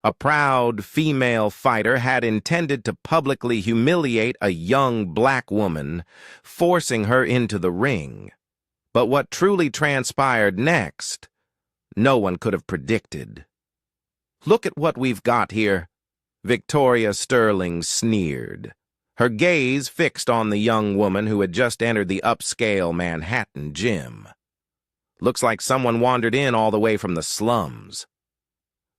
A proud female fighter had intended to publicly humiliate a young black woman, forcing her into the ring. But what truly transpired next, no one could have predicted. "Look at what we've got here," Victoria Sterling sneered, her gaze fixed on the young woman who had just entered the upscale Manhattan gym. "Looks like someone wandered in all the way from the slums."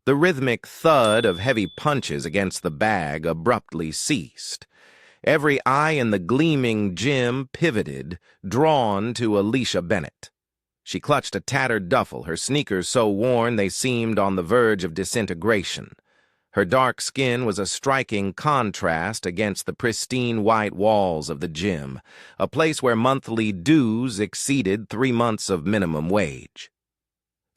The rhythmic thud of heavy punches against the bag abruptly ceased. Every eye in the gleaming gym pivoted, drawn to Alicia Bennett. She clutched a tattered duffel, her sneakers so worn they seemed on the verge of disintegration. Her dark skin was a striking contrast against the pristine white walls of the gym, a place where monthly dues exceeded 3 months of minimum wage.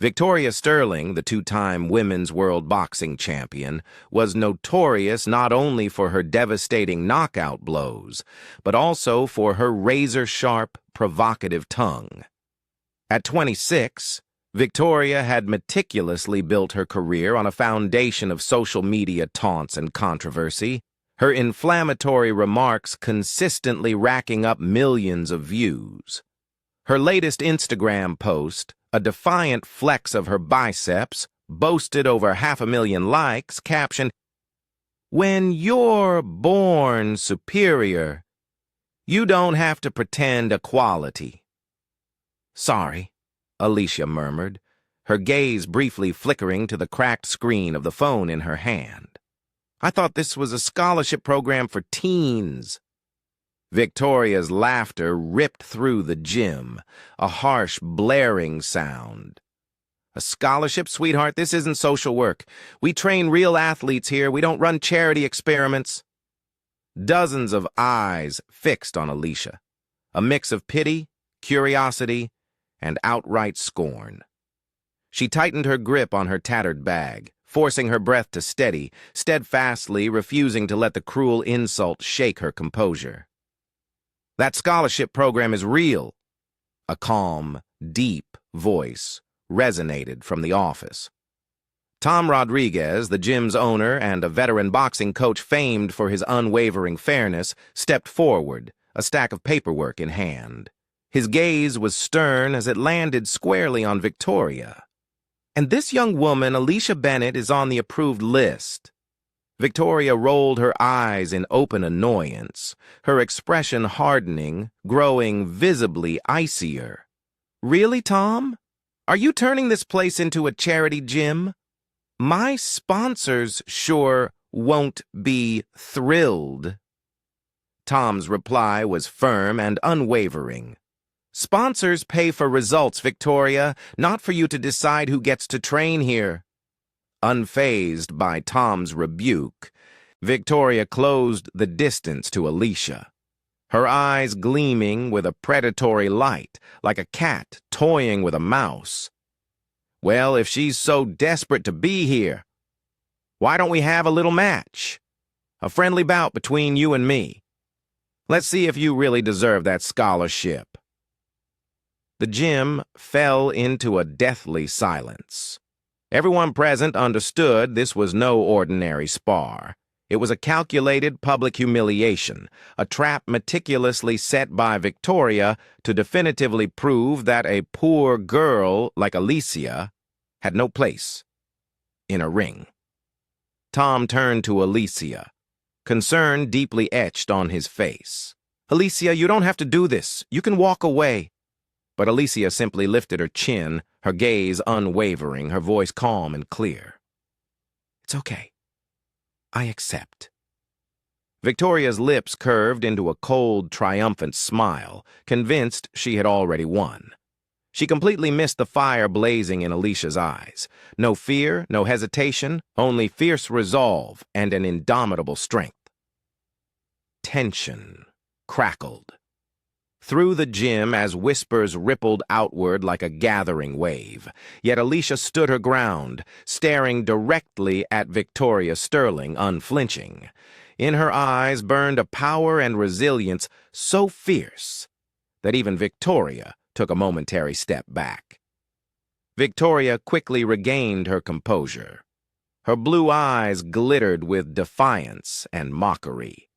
Victoria Sterling, the two-time women's world boxing champion, was notorious not only for her devastating knockout blows, but also for her razor-sharp, provocative tongue. At 26, Victoria had meticulously built her career on a foundation of social media taunts and controversy, her inflammatory remarks consistently racking up millions of views. Her latest Instagram post, a defiant flex of her biceps, boasted over 500,000 likes, captioned, "When you're born superior, you don't have to pretend equality." "Sorry," Alicia murmured, her gaze briefly flickering to the cracked screen of the phone in her hand. "I thought this was a scholarship program for teens." Victoria's laughter ripped through the gym, a harsh, blaring sound. "A scholarship, sweetheart? This isn't social work. We train real athletes here. We don't run charity experiments." Dozens of eyes fixed on Alicia, a mix of pity, curiosity, and outright scorn. She tightened her grip on her tattered bag, forcing her breath to steady, steadfastly refusing to let the cruel insult shake her composure. "That scholarship program is real." A calm, deep voice resonated from the office. Tom Rodriguez, the gym's owner and a veteran boxing coach famed for his unwavering fairness, stepped forward, a stack of paperwork in hand. His gaze was stern as it landed squarely on Victoria. "And this young woman, Alicia Bennett, is on the approved list." Victoria rolled her eyes in open annoyance, her expression hardening, growing visibly icier. "Really, Tom? Are you turning this place into a charity gym? My sponsors sure won't be thrilled." Tom's reply was firm and unwavering. "Sponsors pay for results, Victoria, not for you to decide who gets to train here." Unfazed by Tom's rebuke, Victoria closed the distance to Alicia, her eyes gleaming with a predatory light, like a cat toying with a mouse. "Well, if she's so desperate to be here, why don't we have a little match? A friendly bout between you and me. Let's see if you really deserve that scholarship." The gym fell into a deathly silence. Everyone present understood this was no ordinary spar. It was a calculated public humiliation, a trap meticulously set by Victoria to definitively prove that a poor girl like Alicia had no place in a ring. Tom turned to Alicia, concern deeply etched on his face. "Alicia, you don't have to do this. You can walk away." But Alicia simply lifted her chin, her gaze unwavering, her voice calm and clear. "It's okay. I accept." Victoria's lips curved into a cold, triumphant smile, convinced she had already won. She completely missed the fire blazing in Alicia's eyes. No fear, no hesitation, only fierce resolve and an indomitable strength. Tension crackled through the gym as whispers rippled outward like a gathering wave. Yet Alicia stood her ground, staring directly at Victoria Sterling, unflinching. In her eyes burned a power and resilience so fierce that even Victoria took a momentary step back. Victoria quickly regained her composure. Her blue eyes glittered with defiance and mockery.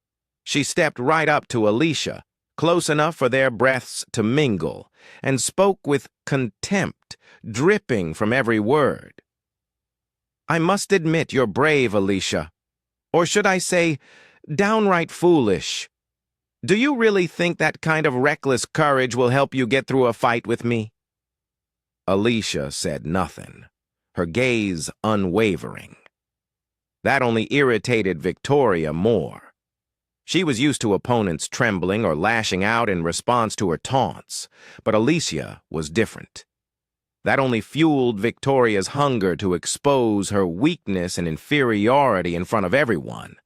She stepped right up to Alicia, close enough for their breaths to mingle, and spoke with contempt, dripping from every word. "I must admit you're brave, Alicia. Or should I say, downright foolish. Do you really think that kind of reckless courage will help you get through a fight with me?" Alicia said nothing, her gaze unwavering. That only irritated Victoria more. She was used to opponents trembling or lashing out in response to her taunts, but Alicia was different. That only fueled Victoria's hunger to expose her weakness and inferiority in front of everyone.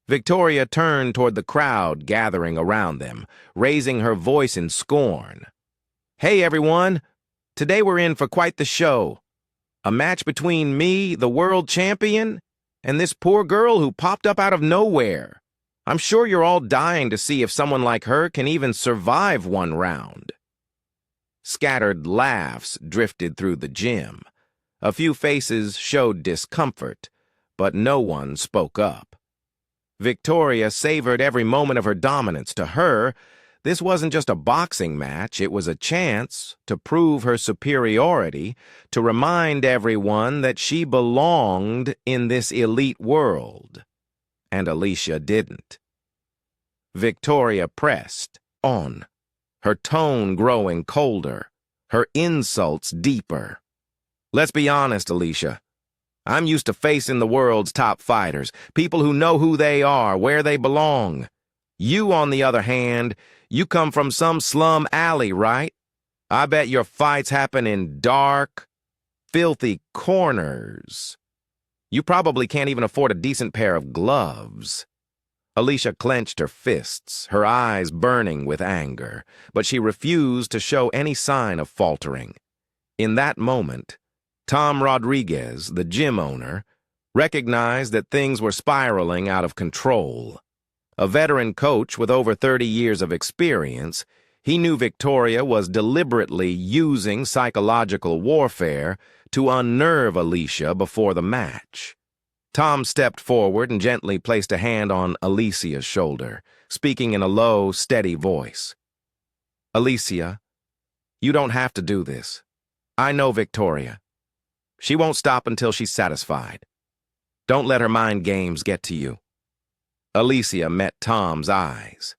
Victoria turned toward the crowd gathering around them, raising her voice in scorn. "Hey, everyone! Today we're in for quite the show. A match between me, the world champion, and this poor girl who popped up out of nowhere. I'm sure you're all dying to see if someone like her can even survive one round." Scattered laughs drifted through the gym. A few faces showed discomfort, but no one spoke up. Victoria savored every moment of her dominance. To her, this wasn't just a boxing match, it was a chance to prove her superiority, to remind everyone that she belonged in this elite world. And Alicia didn't. Victoria pressed on, her tone growing colder, her insults deeper. "Let's be honest, Alicia. I'm used to facing the world's top fighters, people who know who they are, where they belong. You, on the other hand, you come from some slum alley, right? I bet your fights happen in dark, filthy corners. You probably can't even afford a decent pair of gloves." Alicia clenched her fists, her eyes burning with anger, but she refused to show any sign of faltering. In that moment, Tom Rodriguez, the gym owner, recognized that things were spiraling out of control. A veteran coach with over 30 years of experience, he knew Victoria was deliberately using psychological warfare to unnerve Alicia before the match. Tom stepped forward and gently placed a hand on Alicia's shoulder, speaking in a low, steady voice. "Alicia, you don't have to do this. I know Victoria. She won't stop until she's satisfied. Don't let her mind games get to you." Alicia met Tom's eyes.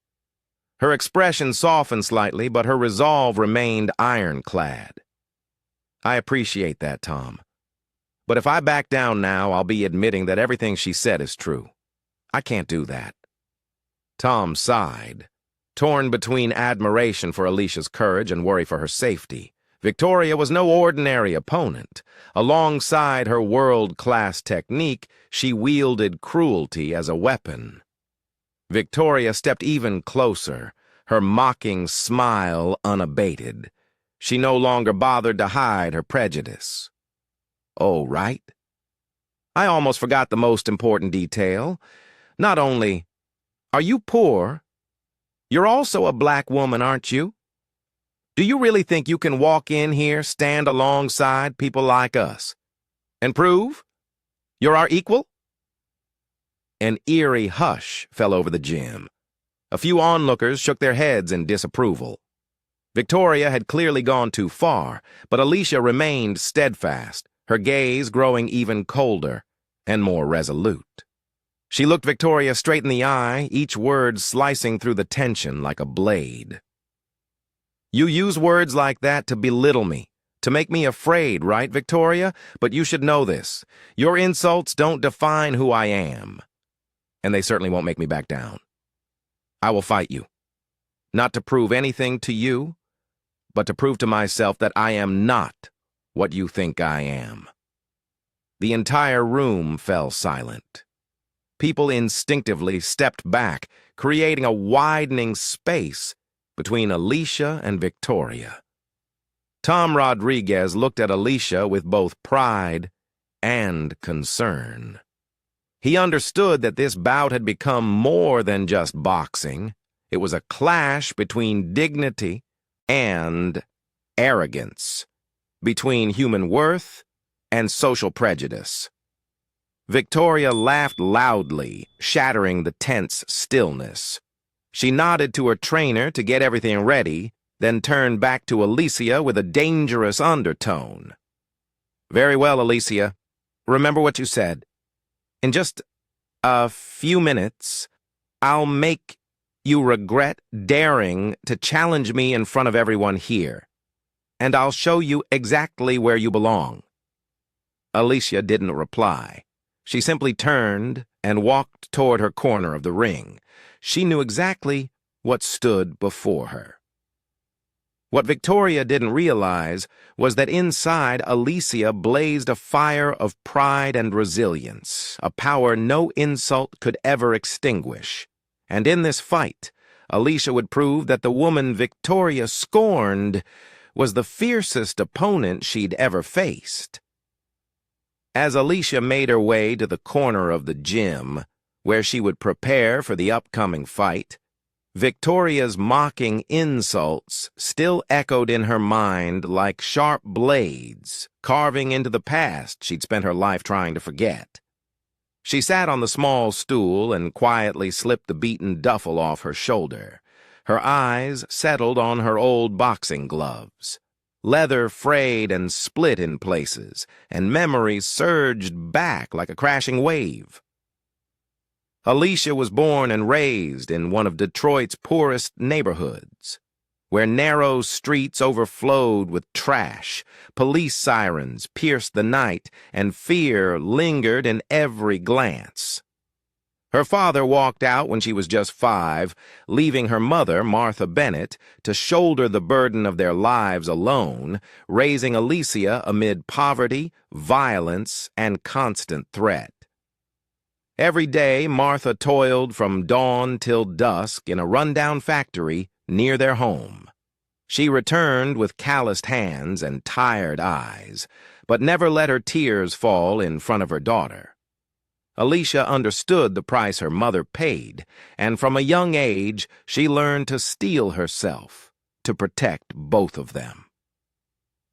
Her expression softened slightly, but her resolve remained ironclad. "I appreciate that, Tom. But if I back down now, I'll be admitting that everything she said is true. I can't do that." Tom sighed, torn between admiration for Alicia's courage and worry for her safety. Victoria was no ordinary opponent. Alongside her world-class technique, she wielded cruelty as a weapon. Victoria stepped even closer, her mocking smile unabated. She no longer bothered to hide her prejudice. "Oh, right. I almost forgot the most important detail. Not only are you poor, you're also a black woman, aren't you? Do you really think you can walk in here, stand alongside people like us, and prove you're our equal?" An eerie hush fell over the gym. A few onlookers shook their heads in disapproval. Victoria had clearly gone too far, but Alicia remained steadfast, her gaze growing even colder and more resolute. She looked Victoria straight in the eye, each word slicing through the tension like a blade. "You use words like that to belittle me, to make me afraid, right, Victoria? But you should know this. Your insults don't define who I am. And they certainly won't make me back down. I will fight you. Not to prove anything to you, but to prove to myself that I am not what you think I am." The entire room fell silent. People instinctively stepped back, creating a widening space between Alicia and Victoria. Tom Rodriguez looked at Alicia with both pride and concern. He understood that this bout had become more than just boxing. It was a clash between dignity and arrogance, between human worth and social prejudice. Victoria laughed loudly, shattering the tense stillness. She nodded to her trainer to get everything ready, then turned back to Alicia with a dangerous undertone. "Very well, Alicia. Remember what you said. In just a few minutes, I'll make you regret daring to challenge me in front of everyone here, and I'll show you exactly where you belong." Alicia didn't reply. She simply turned and walked toward her corner of the ring. She knew exactly what stood before her. What Victoria didn't realize was that inside Alicia blazed a fire of pride and resilience, a power no insult could ever extinguish. And in this fight, Alicia would prove that the woman Victoria scorned was the fiercest opponent she'd ever faced. As Alicia made her way to the corner of the gym, where she would prepare for the upcoming fight, Victoria's mocking insults still echoed in her mind like sharp blades, carving into the past she'd spent her life trying to forget. She sat on the small stool and quietly slipped the beaten duffel off her shoulder. Her eyes settled on her old boxing gloves. Leather frayed and split in places, and memories surged back like a crashing wave. Alicia was born and raised in one of Detroit's poorest neighborhoods, where narrow streets overflowed with trash, police sirens pierced the night, and fear lingered in every glance. Her father walked out when she was just 5, leaving her mother, Martha Bennett, to shoulder the burden of their lives alone, raising Alicia amid poverty, violence, and constant threat. Every day, Martha toiled from dawn till dusk in a rundown factory near their home. She returned with calloused hands and tired eyes, but never let her tears fall in front of her daughter. Alicia understood the price her mother paid, and from a young age she learned to steel herself to protect both of them.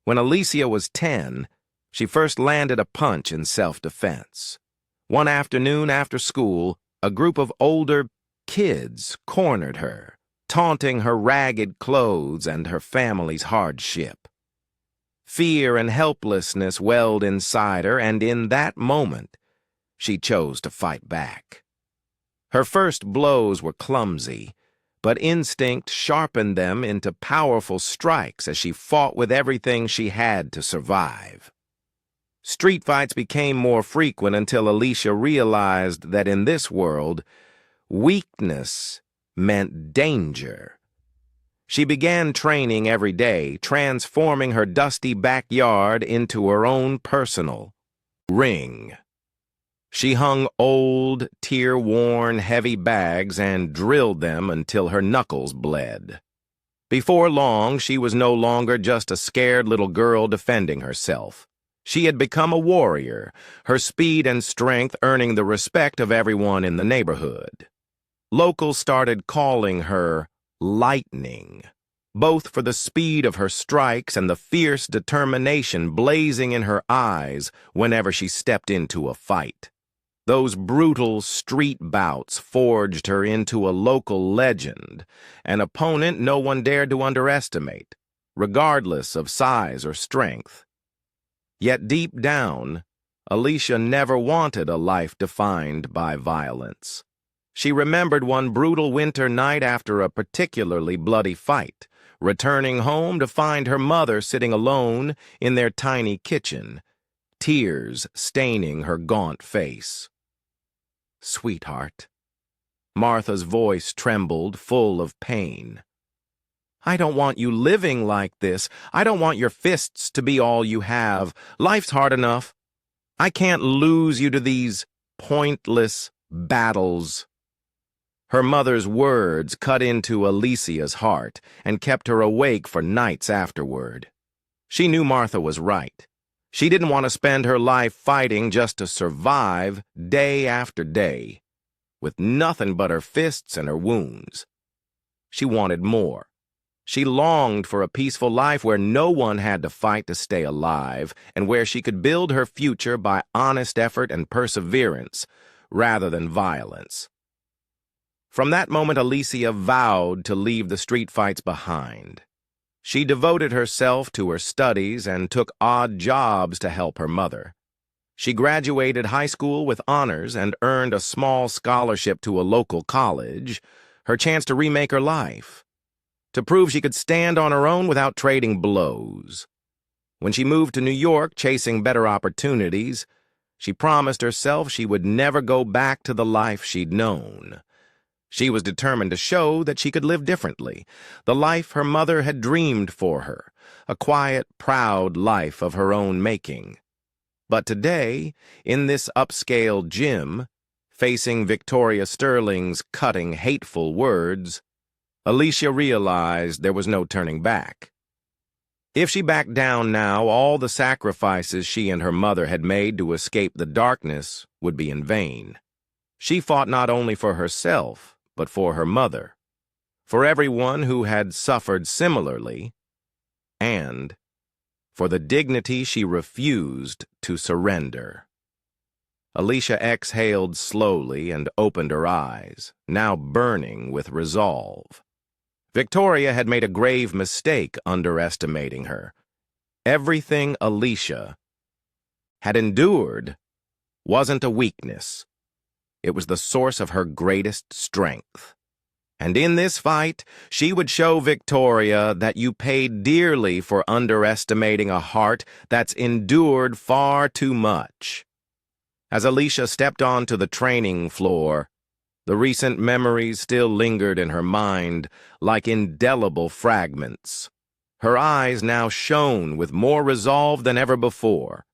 When Alicia was 10, she first landed a punch in self-defense. One afternoon after school, a group of older kids cornered her, taunting her ragged clothes and her family's hardship. Fear and helplessness welled inside her, and in that moment, she chose to fight back. Her first blows were clumsy, but instinct sharpened them into powerful strikes as she fought with everything she had to survive. Street fights became more frequent until Alicia realized that in this world, weakness meant danger. She began training every day, transforming her dusty backyard into her own personal ring. She hung old, tear-worn, heavy bags and drilled them until her knuckles bled. Before long, she was no longer just a scared little girl defending herself. She had become a warrior, her speed and strength earning the respect of everyone in the neighborhood. Locals started calling her Lightning, both for the speed of her strikes and the fierce determination blazing in her eyes whenever she stepped into a fight. Those brutal street bouts forged her into a local legend, an opponent no one dared to underestimate, regardless of size or strength. Yet deep down, Alicia never wanted a life defined by violence. She remembered one brutal winter night after a particularly bloody fight, returning home to find her mother sitting alone in their tiny kitchen, tears staining her gaunt face. "Sweetheart." Martha's voice trembled, full of pain. "I don't want you living like this. I don't want your fists to be all you have. Life's hard enough. I can't lose you to these pointless battles." Her mother's words cut into Alicia's heart and kept her awake for nights afterward. She knew Martha was right. She didn't want to spend her life fighting just to survive day after day, with nothing but her fists and her wounds. She wanted more. She longed for a peaceful life where no one had to fight to stay alive and where she could build her future by honest effort and perseverance rather than violence. From that moment, Alicia vowed to leave the street fights behind. She devoted herself to her studies and took odd jobs to help her mother. She graduated high school with honors and earned a small scholarship to a local college, her chance to remake her life, to prove she could stand on her own without trading blows. When she moved to New York chasing better opportunities, she promised herself she would never go back to the life she'd known. She was determined to show that she could live differently, the life her mother had dreamed for her, a quiet, proud life of her own making. But today, in this upscale gym, facing Victoria Sterling's cutting, hateful words, Alicia realized there was no turning back. If she backed down now, all the sacrifices she and her mother had made to escape the darkness would be in vain. She fought not only for herself, but for her mother, for everyone who had suffered similarly, and for the dignity she refused to surrender. Alicia exhaled slowly and opened her eyes, now burning with resolve. Victoria had made a grave mistake underestimating her. Everything Alicia had endured wasn't a weakness. It was the source of her greatest strength. And in this fight, she would show Victoria that you paid dearly for underestimating a heart that's endured far too much. As Alicia stepped onto the training floor, the recent memories still lingered in her mind like indelible fragments. Her eyes now shone with more resolve than ever before.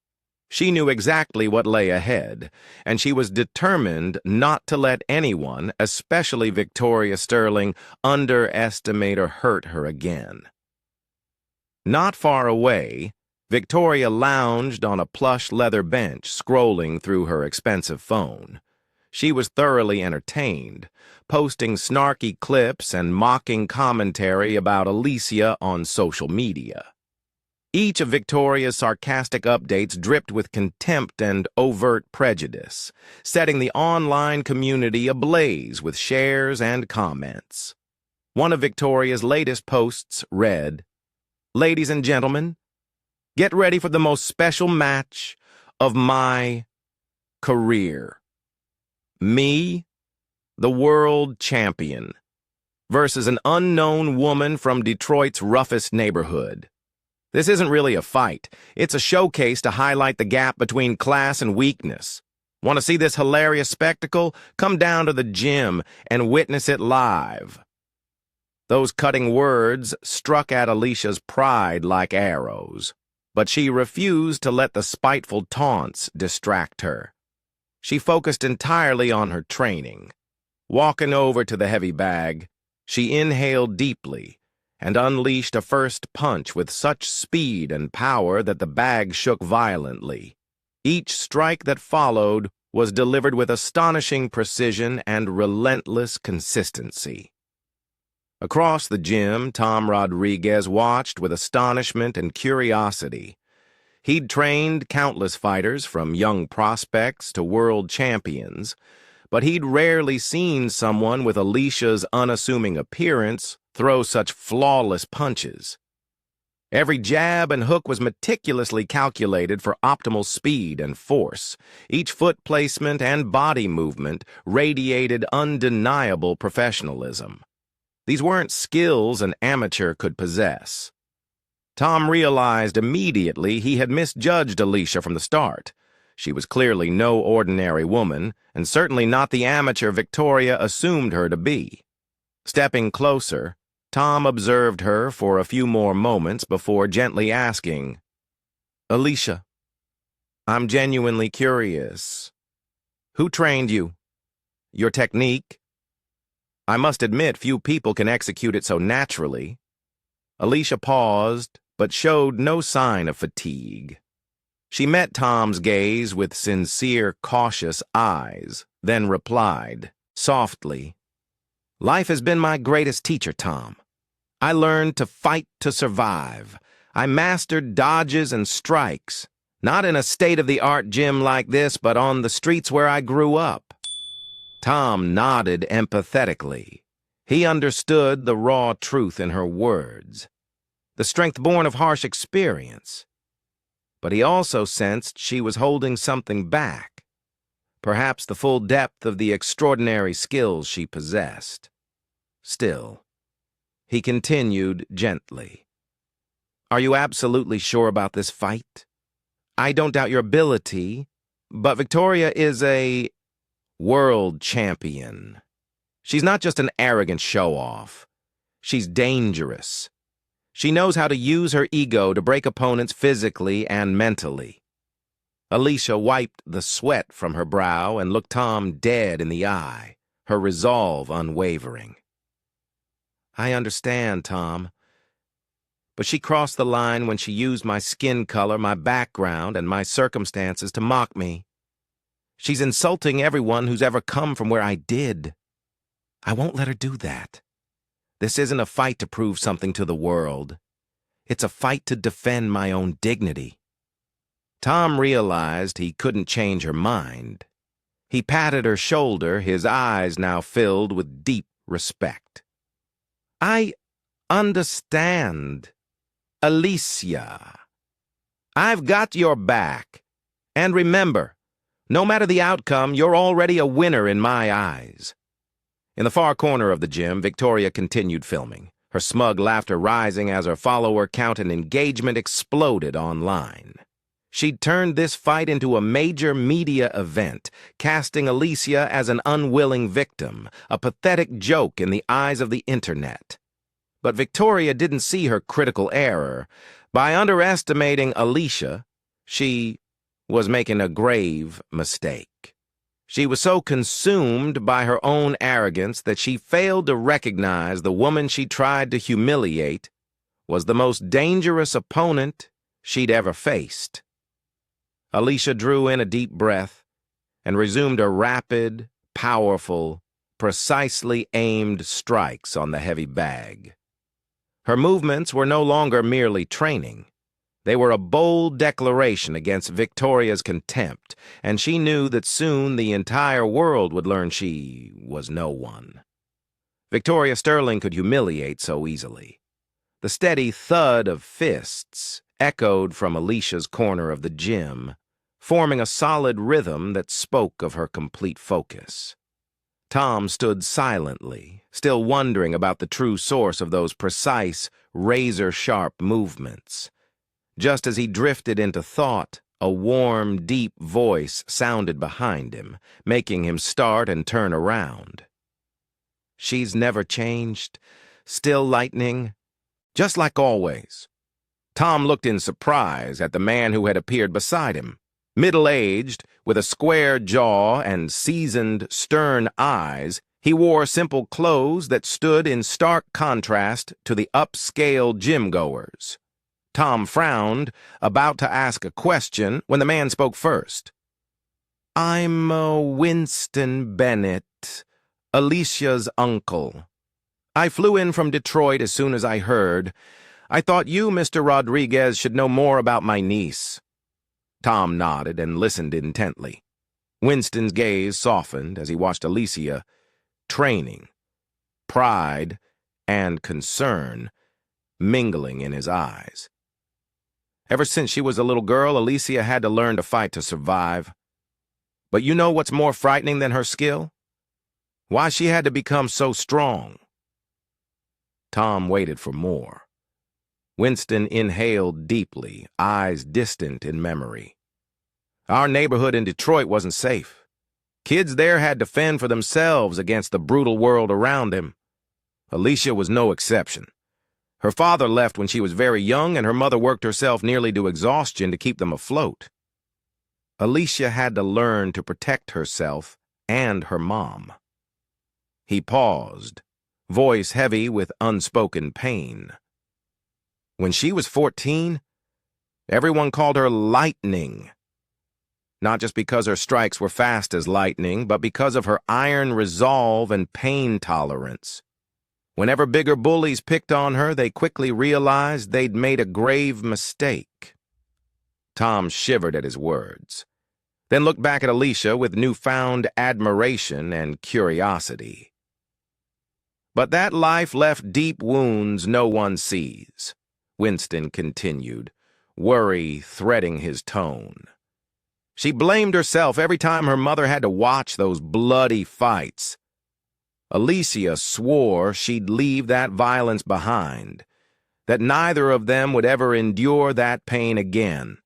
She knew exactly what lay ahead, and she was determined not to let anyone, especially Victoria Sterling, underestimate or hurt her again. Not far away, Victoria lounged on a plush leather bench, scrolling through her expensive phone. She was thoroughly entertained, posting snarky clips and mocking commentary about Alicia on social media. Each of Victoria's sarcastic updates dripped with contempt and overt prejudice, setting the online community ablaze with shares and comments. One of Victoria's latest posts read, "Ladies and gentlemen, get ready for the most special match of my career. Me, the world champion, versus an unknown woman from Detroit's roughest neighborhood. This isn't really a fight. It's a showcase to highlight the gap between class and weakness. Want to see this hilarious spectacle? Come down to the gym and witness it live." Those cutting words struck at Alicia's pride like arrows, but she refused to let the spiteful taunts distract her. She focused entirely on her training. Walking over to the heavy bag, she inhaled deeply and unleashed a first punch with such speed and power that the bag shook violently. Each strike that followed was delivered with astonishing precision and relentless consistency. Across the gym, Tom Rodriguez watched with astonishment and curiosity. He'd trained countless fighters, from young prospects to world champions, but he'd rarely seen someone with Alicia's unassuming appearance throw such flawless punches. Every jab and hook was meticulously calculated for optimal speed and force. Each foot placement and body movement radiated undeniable professionalism. These weren't skills an amateur could possess. Tom realized immediately he had misjudged Alicia from the start. She was clearly no ordinary woman, and certainly not the amateur Victoria assumed her to be. Stepping closer, Tom observed her for a few more moments before gently asking, "Alicia, I'm genuinely curious. Who trained you? Your technique? I must admit few people can execute it so naturally." Alicia paused, but showed no sign of fatigue. She met Tom's gaze with sincere, cautious eyes, then replied, softly, "Life has been my greatest teacher, Tom. I learned to fight to survive. I mastered dodges and strikes, not in a state-of-the-art gym like this, but on the streets where I grew up. Tom nodded empathetically. He understood the raw truth in her words, the strength born of harsh experience. But he also sensed she was holding something back, perhaps the full depth of the extraordinary skills she possessed. Still, he continued gently. Are you absolutely sure about this fight? I don't doubt your ability, but Victoria is a world champion. She's not just an arrogant show-off. She's dangerous. She knows how to use her ego to break opponents physically and mentally. Alicia wiped the sweat from her brow and looked Tom dead in the eye, her resolve unwavering. I understand, Tom. But she crossed the line when she used my skin color, my background, and my circumstances to mock me. She's insulting everyone who's ever come from where I did. I won't let her do that. This isn't a fight to prove something to the world. It's a fight to defend my own dignity. Tom realized he couldn't change her mind. He patted her shoulder, his eyes now filled with deep respect. I understand, Alicia. I've got your back. And remember, no matter the outcome, you're already a winner in my eyes. In the far corner of the gym, Victoria continued filming, her smug laughter rising as her follower count and engagement exploded online. She'd turned this fight into a major media event, casting Alicia as an unwilling victim, a pathetic joke in the eyes of the internet. But Victoria didn't see her critical error. By underestimating Alicia, she was making a grave mistake. She was so consumed by her own arrogance that she failed to recognize the woman she tried to humiliate was the most dangerous opponent she'd ever faced. Alicia drew in a deep breath and resumed her rapid, powerful, precisely aimed strikes on the heavy bag. Her movements were no longer merely training. They were a bold declaration against Victoria's contempt, and she knew that soon the entire world would learn she was no one. Victoria Sterling could humiliate so easily. The steady thud of fists echoed from Alicia's corner of the gym, forming a solid rhythm that spoke of her complete focus. Tom stood silently, still wondering about the true source of those precise, razor-sharp movements. Just as he drifted into thought, a warm, deep voice sounded behind him, making him start and turn around. She's never changed, still lightning, just like always. Tom looked in surprise at the man who had appeared beside him. Middle-aged, with a square jaw and seasoned, stern eyes, he wore simple clothes that stood in stark contrast to the upscale gym-goers. Tom frowned, about to ask a question, when the man spoke first. I'm Winston Bennett, Alicia's uncle. I flew in from Detroit as soon as I heard. I thought you, Mr. Rodriguez, should know more about my niece. Tom nodded and listened intently. Winston's gaze softened as he watched Alicia training, pride and concern mingling in his eyes. Ever since she was a little girl, Alicia had to learn to fight to survive. But you know what's more frightening than her skill? Why she had to become so strong. Tom waited for more. Winston inhaled deeply, eyes distant in memory. Our neighborhood in Detroit wasn't safe. Kids there had to fend for themselves against the brutal world around them. Alicia was no exception. Her father left when she was very young, and her mother worked herself nearly to exhaustion to keep them afloat. Alicia had to learn to protect herself and her mom. He paused, voice heavy with unspoken pain. When she was 14, everyone called her Lightning. Not just because her strikes were fast as lightning, but because of her iron resolve and pain tolerance. Whenever bigger bullies picked on her, they quickly realized they'd made a grave mistake. Tom shivered at his words, then looked back at Alicia with newfound admiration and curiosity. But that life left deep wounds no one sees, Winston continued, worry threading his tone. She blamed herself every time her mother had to watch those bloody fights. Alicia swore she'd leave that violence behind, that neither of them would ever endure that pain again.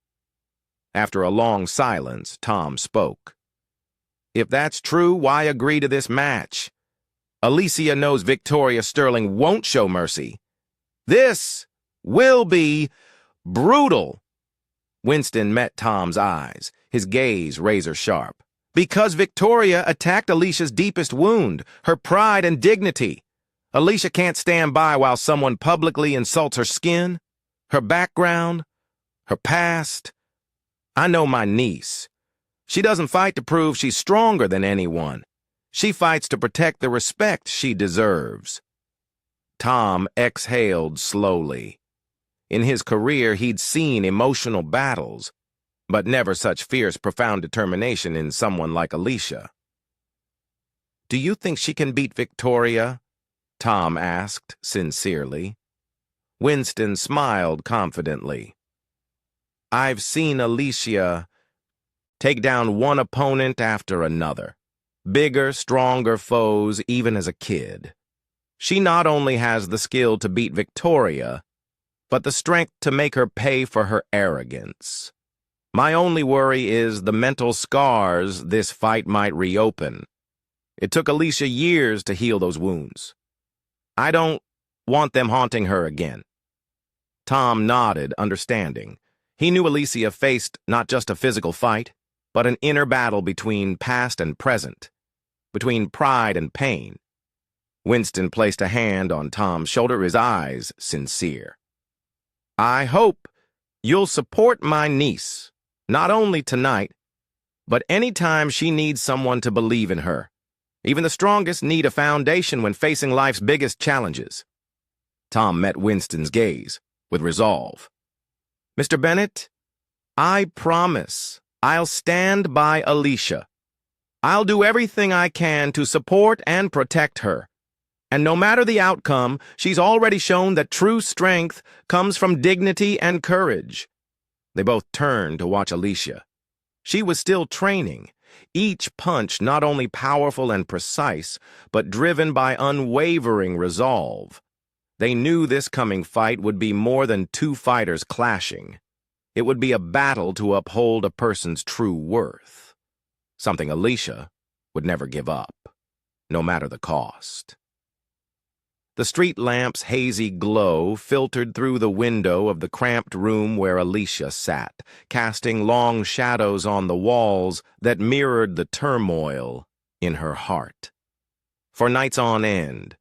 After a long silence, Tom spoke. If that's true, why agree to this match? Alicia knows Victoria Sterling won't show mercy. This will be brutal. Winston met Tom's eyes, his gaze razor-sharp. Because Victoria attacked Alicia's deepest wound, her pride and dignity. Alicia can't stand by while someone publicly insults her skin, her background, her past. I know my niece. She doesn't fight to prove she's stronger than anyone. She fights to protect the respect she deserves. Tom exhaled slowly. In his career, he'd seen emotional battles, but never such fierce, profound determination in someone like Alicia. Do you think she can beat Victoria? Tom asked sincerely. Winston smiled confidently. I've seen Alicia take down one opponent after another. Bigger, stronger foes even as a kid. She not only has the skill to beat Victoria, but the strength to make her pay for her arrogance. My only worry is the mental scars this fight might reopen. It took Alicia years to heal those wounds. I don't want them haunting her again. Tom nodded, understanding. He knew Alicia faced not just a physical fight, but an inner battle between past and present, between pride and pain. Winston placed a hand on Tom's shoulder, his eyes sincere. I hope you'll support my niece, not only tonight, but any time she needs someone to believe in her. Even the strongest need a foundation when facing life's biggest challenges. Tom met Winston's gaze with resolve. Mr. Bennett, I promise I'll stand by Alicia. I'll do everything I can to support and protect her. And no matter the outcome, she's already shown that true strength comes from dignity and courage. They both turned to watch Alicia. She was still training, each punch not only powerful and precise, but driven by unwavering resolve. They knew this coming fight would be more than two fighters clashing. It would be a battle to uphold a person's true worth. Something Alicia would never give up, no matter the cost. The street lamp's hazy glow filtered through the window of the cramped room where Alicia sat, casting long shadows on the walls that mirrored the turmoil in her heart. For nights on end,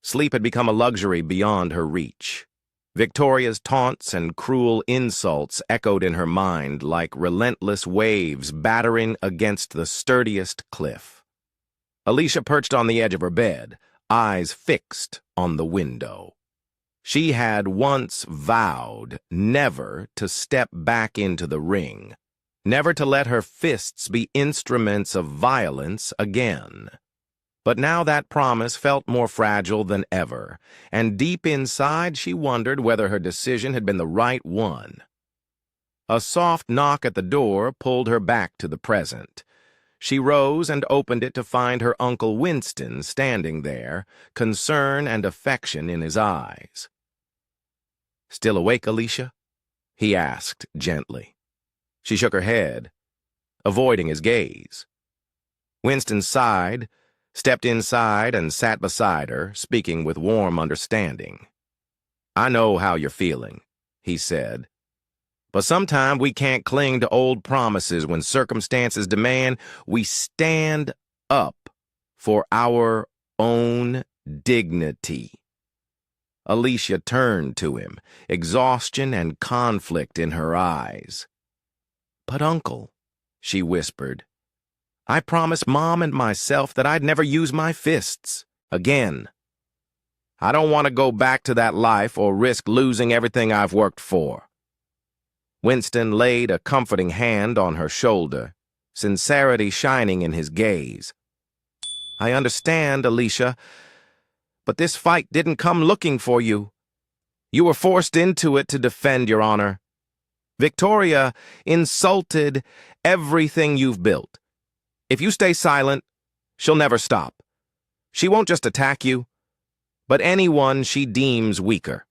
sleep had become a luxury beyond her reach. Victoria's taunts and cruel insults echoed in her mind like relentless waves battering against the sturdiest cliff. Alicia perched on the edge of her bed, eyes fixed on the window. She had once vowed never to step back into the ring, never to let her fists be instruments of violence again. But now that promise felt more fragile than ever, and deep inside she wondered whether her decision had been the right one. A soft knock at the door pulled her back to the present. She rose and opened it to find her Uncle Winston standing there, concern and affection in his eyes. "Still awake, Alicia?" he asked gently. She shook her head, avoiding his gaze. Winston sighed, stepped inside and sat beside her, speaking with warm understanding. "I know how you're feeling," he said. "But sometimes we can't cling to old promises when circumstances demand we stand up for our own dignity." Alicia turned to him, exhaustion and conflict in her eyes. "But, Uncle," she whispered, "I promised Mom and myself that I'd never use my fists again." I don't want to go back to that life or risk losing everything I've worked for. Winston laid a comforting hand on her shoulder, sincerity shining in his gaze. I understand, Alicia, but this fight didn't come looking for you. You were forced into it to defend your honor. Victoria insulted everything you've built. If you stay silent, she'll never stop. She won't just attack you, but anyone she deems weaker.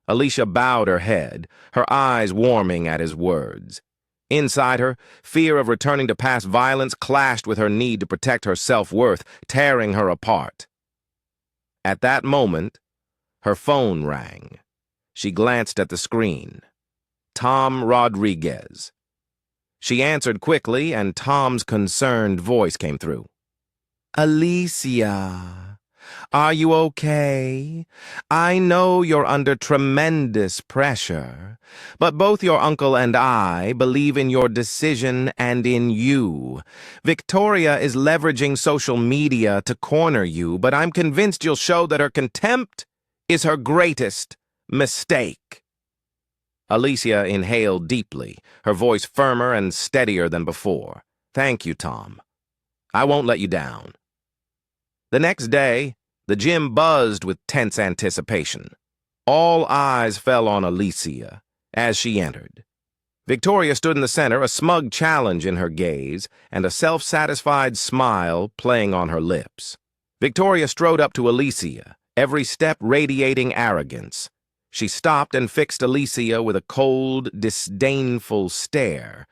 Alicia bowed her head, her eyes warming at his words. Inside her, fear of returning to past violence clashed with her need to protect her self-worth, tearing her apart. At that moment, her phone rang. She glanced at the screen. Tom Rodriguez. She answered quickly, and Tom's concerned voice came through. Alicia, are you okay? I know you're under tremendous pressure, but both your uncle and I believe in your decision and in you. Victoria is leveraging social media to corner you, but I'm convinced you'll show that her contempt is her greatest mistake. Alicia inhaled deeply, her voice firmer and steadier than before. Thank you, Tom. I won't let you down. The next day, the gym buzzed with tense anticipation. All eyes fell on Alicia as she entered. Victoria stood in the center, a smug challenge in her gaze and a self-satisfied smile playing on her lips. Victoria strode up to Alicia, every step radiating arrogance. She stopped and fixed Alicia with a cold, disdainful stare,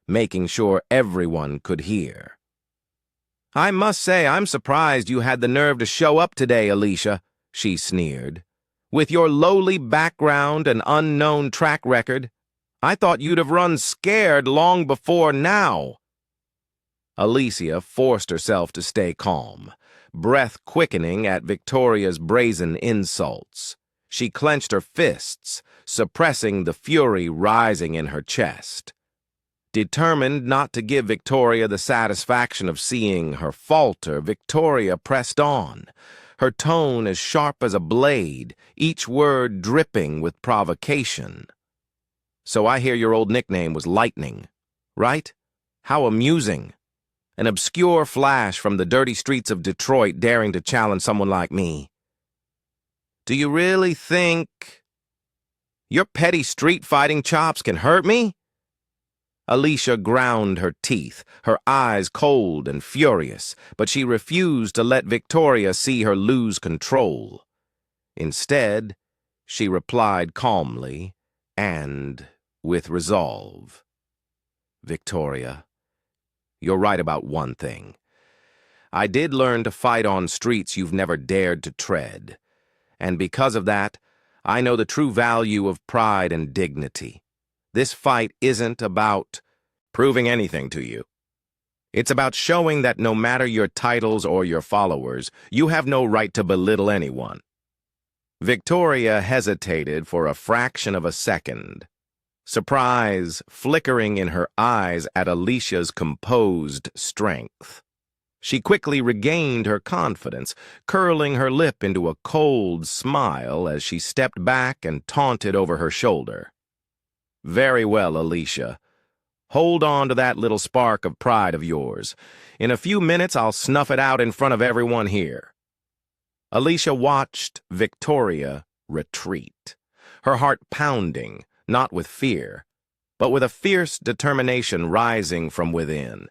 making sure everyone could hear. I must say I'm surprised you had the nerve to show up today, Alicia, she sneered. With your lowly background and unknown track record, I thought you'd have run scared long before now. Alicia forced herself to stay calm, breath quickening at Victoria's brazen insults. She clenched her fists, suppressing the fury rising in her chest. Determined not to give Victoria the satisfaction of seeing her falter, Victoria pressed on, her tone as sharp as a blade, each word dripping with provocation. So I hear your old nickname was Lightning, right? How amusing. An obscure flash from the dirty streets of Detroit daring to challenge someone like me. Do you really think your petty street-fighting chops can hurt me? Alicia ground her teeth, her eyes cold and furious, but she refused to let Victoria see her lose control. Instead, she replied calmly and with resolve. Victoria, you're right about one thing. I did learn to fight on streets you've never dared to tread. And because of that, I know the true value of pride and dignity. This fight isn't about proving anything to you. It's about showing that no matter your titles or your followers, you have no right to belittle anyone. Victoria hesitated for a fraction of a second, surprise flickering in her eyes at Alicia's composed strength. She quickly regained her confidence, curling her lip into a cold smile as she stepped back and taunted over her shoulder. Very well, Alicia. Hold on to that little spark of pride of yours. In a few minutes, I'll snuff it out in front of everyone here. Alicia watched Victoria retreat, her heart pounding, not with fear, but with a fierce determination rising from within.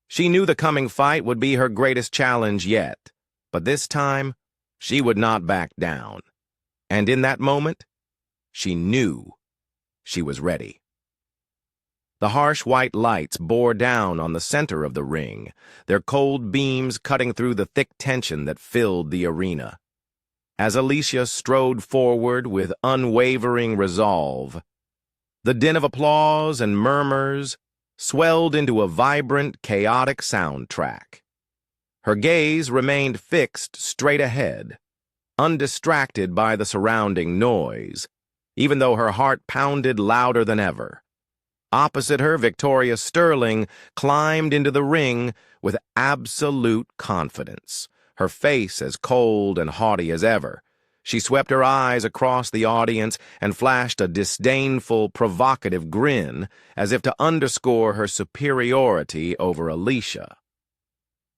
She knew the coming fight would be her greatest challenge yet, but this time, she would not back down. And in that moment, she knew she was ready. The harsh white lights bore down on the center of the ring, their cold beams cutting through the thick tension that filled the arena. As Alicia strode forward with unwavering resolve, the din of applause and murmurs swelled into a vibrant, chaotic soundtrack. Her gaze remained fixed straight ahead, undistracted by the surrounding noise, even though her heart pounded louder than ever. Opposite her, Victoria Sterling climbed into the ring with absolute confidence, her face as cold and haughty as ever. She swept her eyes across the audience and flashed a disdainful, provocative grin as if to underscore her superiority over Alicia.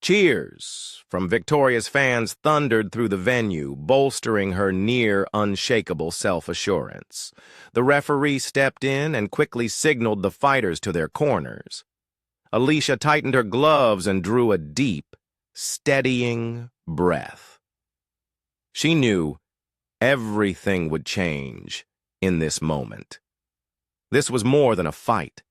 Cheers from Victoria's fans thundered through the venue, bolstering her near unshakable self-assurance. The referee stepped in and quickly signaled the fighters to their corners. Alicia tightened her gloves and drew a deep, steadying breath. She knew everything would change in this moment. This was more than a fight.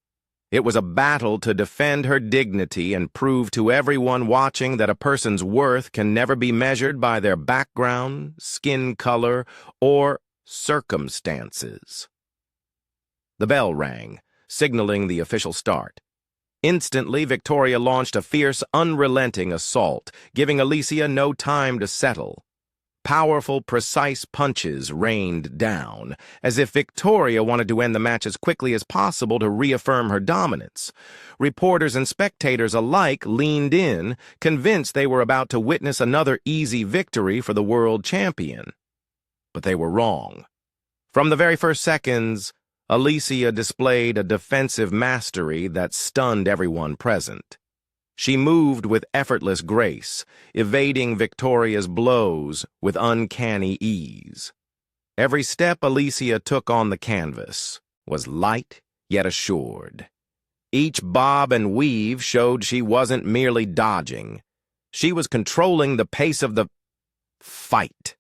It was a battle to defend her dignity and prove to everyone watching that a person's worth can never be measured by their background, skin color, or circumstances. The bell rang, signaling the official start. Instantly, Victoria launched a fierce, unrelenting assault, giving Alicia no time to settle. Powerful, precise punches rained down, as if Victoria wanted to end the match as quickly as possible to reaffirm her dominance. Reporters and spectators alike leaned in, convinced they were about to witness another easy victory for the world champion. But they were wrong. From the very first seconds, Alicia displayed a defensive mastery that stunned everyone present. She moved with effortless grace, evading Victoria's blows with uncanny ease. Every step Alicia took on the canvas was light yet assured. Each bob and weave showed she wasn't merely dodging. She was controlling the pace of the fight.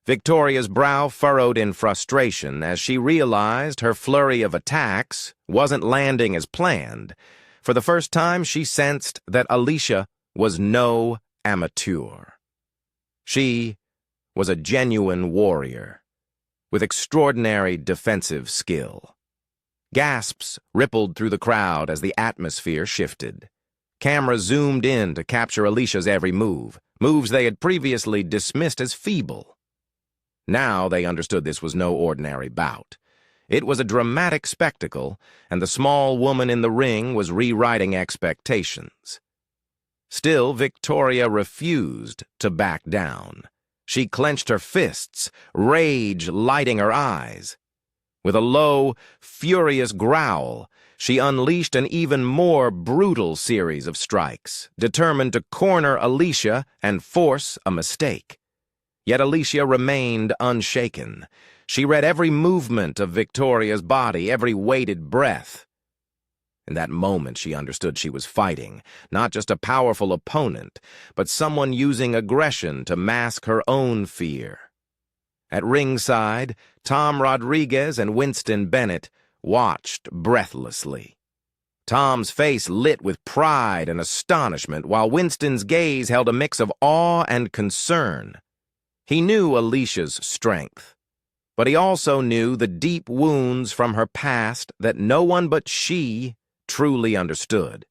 Victoria's brow furrowed in frustration as she realized her flurry of attacks wasn't landing as planned. For the first time, she sensed that Alicia was no amateur. She was a genuine warrior, with extraordinary defensive skill. Gasps rippled through the crowd as the atmosphere shifted. Cameras zoomed in to capture Alicia's every move, moves they had previously dismissed as feeble. Now they understood this was no ordinary bout. It was a dramatic spectacle, and the small woman in the ring was rewriting expectations. Still, Victoria refused to back down. She clenched her fists, rage lighting her eyes. With a low, furious growl, she unleashed an even more brutal series of strikes, determined to corner Alicia and force a mistake. Yet Alicia remained unshaken. She read every movement of Victoria's body, every weighted breath. In that moment, she understood she was fighting, not just a powerful opponent, but someone using aggression to mask her own fear. At ringside, Tom Rodriguez and Winston Bennett watched breathlessly. Tom's face lit with pride and astonishment, while Winston's gaze held a mix of awe and concern. He knew Alicia's strength, but he also knew the deep wounds from her past that no one but she truly understood.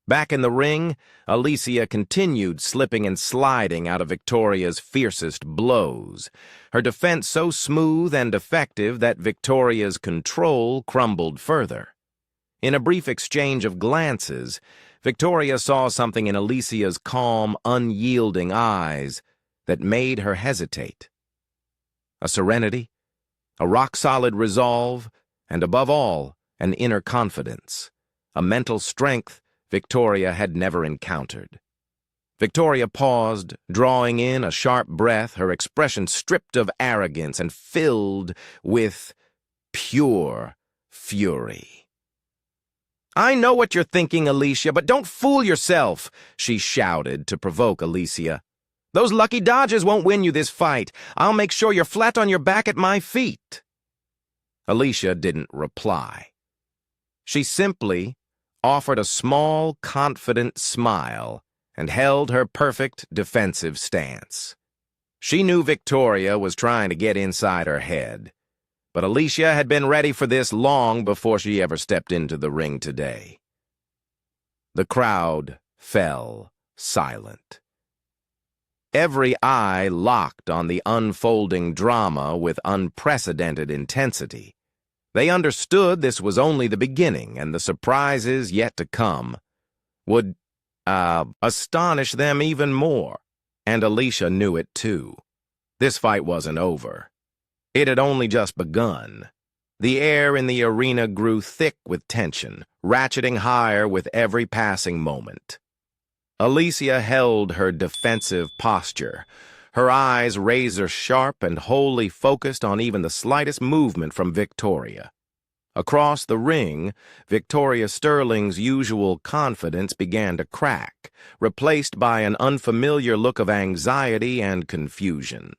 Back in the ring, Alicia continued slipping and sliding out of Victoria's fiercest blows, her defense so smooth and effective that Victoria's control crumbled further. In a brief exchange of glances, Victoria saw something in Alicia's calm, unyielding eyes that made her hesitate. A serenity, a rock-solid resolve, and above all, an inner confidence, a mental strength Victoria had never encountered. Victoria paused, drawing in a sharp breath, her expression stripped of arrogance and filled with pure fury. "I know what you're thinking, Alicia, but don't fool yourself," she shouted to provoke Alicia. "Those lucky dodges won't win you this fight. I'll make sure you're flat on your back at my feet." Alicia didn't reply. She simply offered a small, confident smile and held her perfect defensive stance. She knew Victoria was trying to get inside her head, but Alicia had been ready for this long before she ever stepped into the ring today. The crowd fell silent. Every eye locked on the unfolding drama with unprecedented intensity. They understood this was only the beginning, and the surprises yet to come would astonish them even more, and Alicia knew it too. This fight wasn't over. It had only just begun. The air in the arena grew thick with tension, ratcheting higher with every passing moment. Alicia held her defensive posture, her eyes razor-sharp and wholly focused on even the slightest movement from Victoria. Across the ring, Victoria Sterling's usual confidence began to crack, replaced by an unfamiliar look of anxiety and confusion.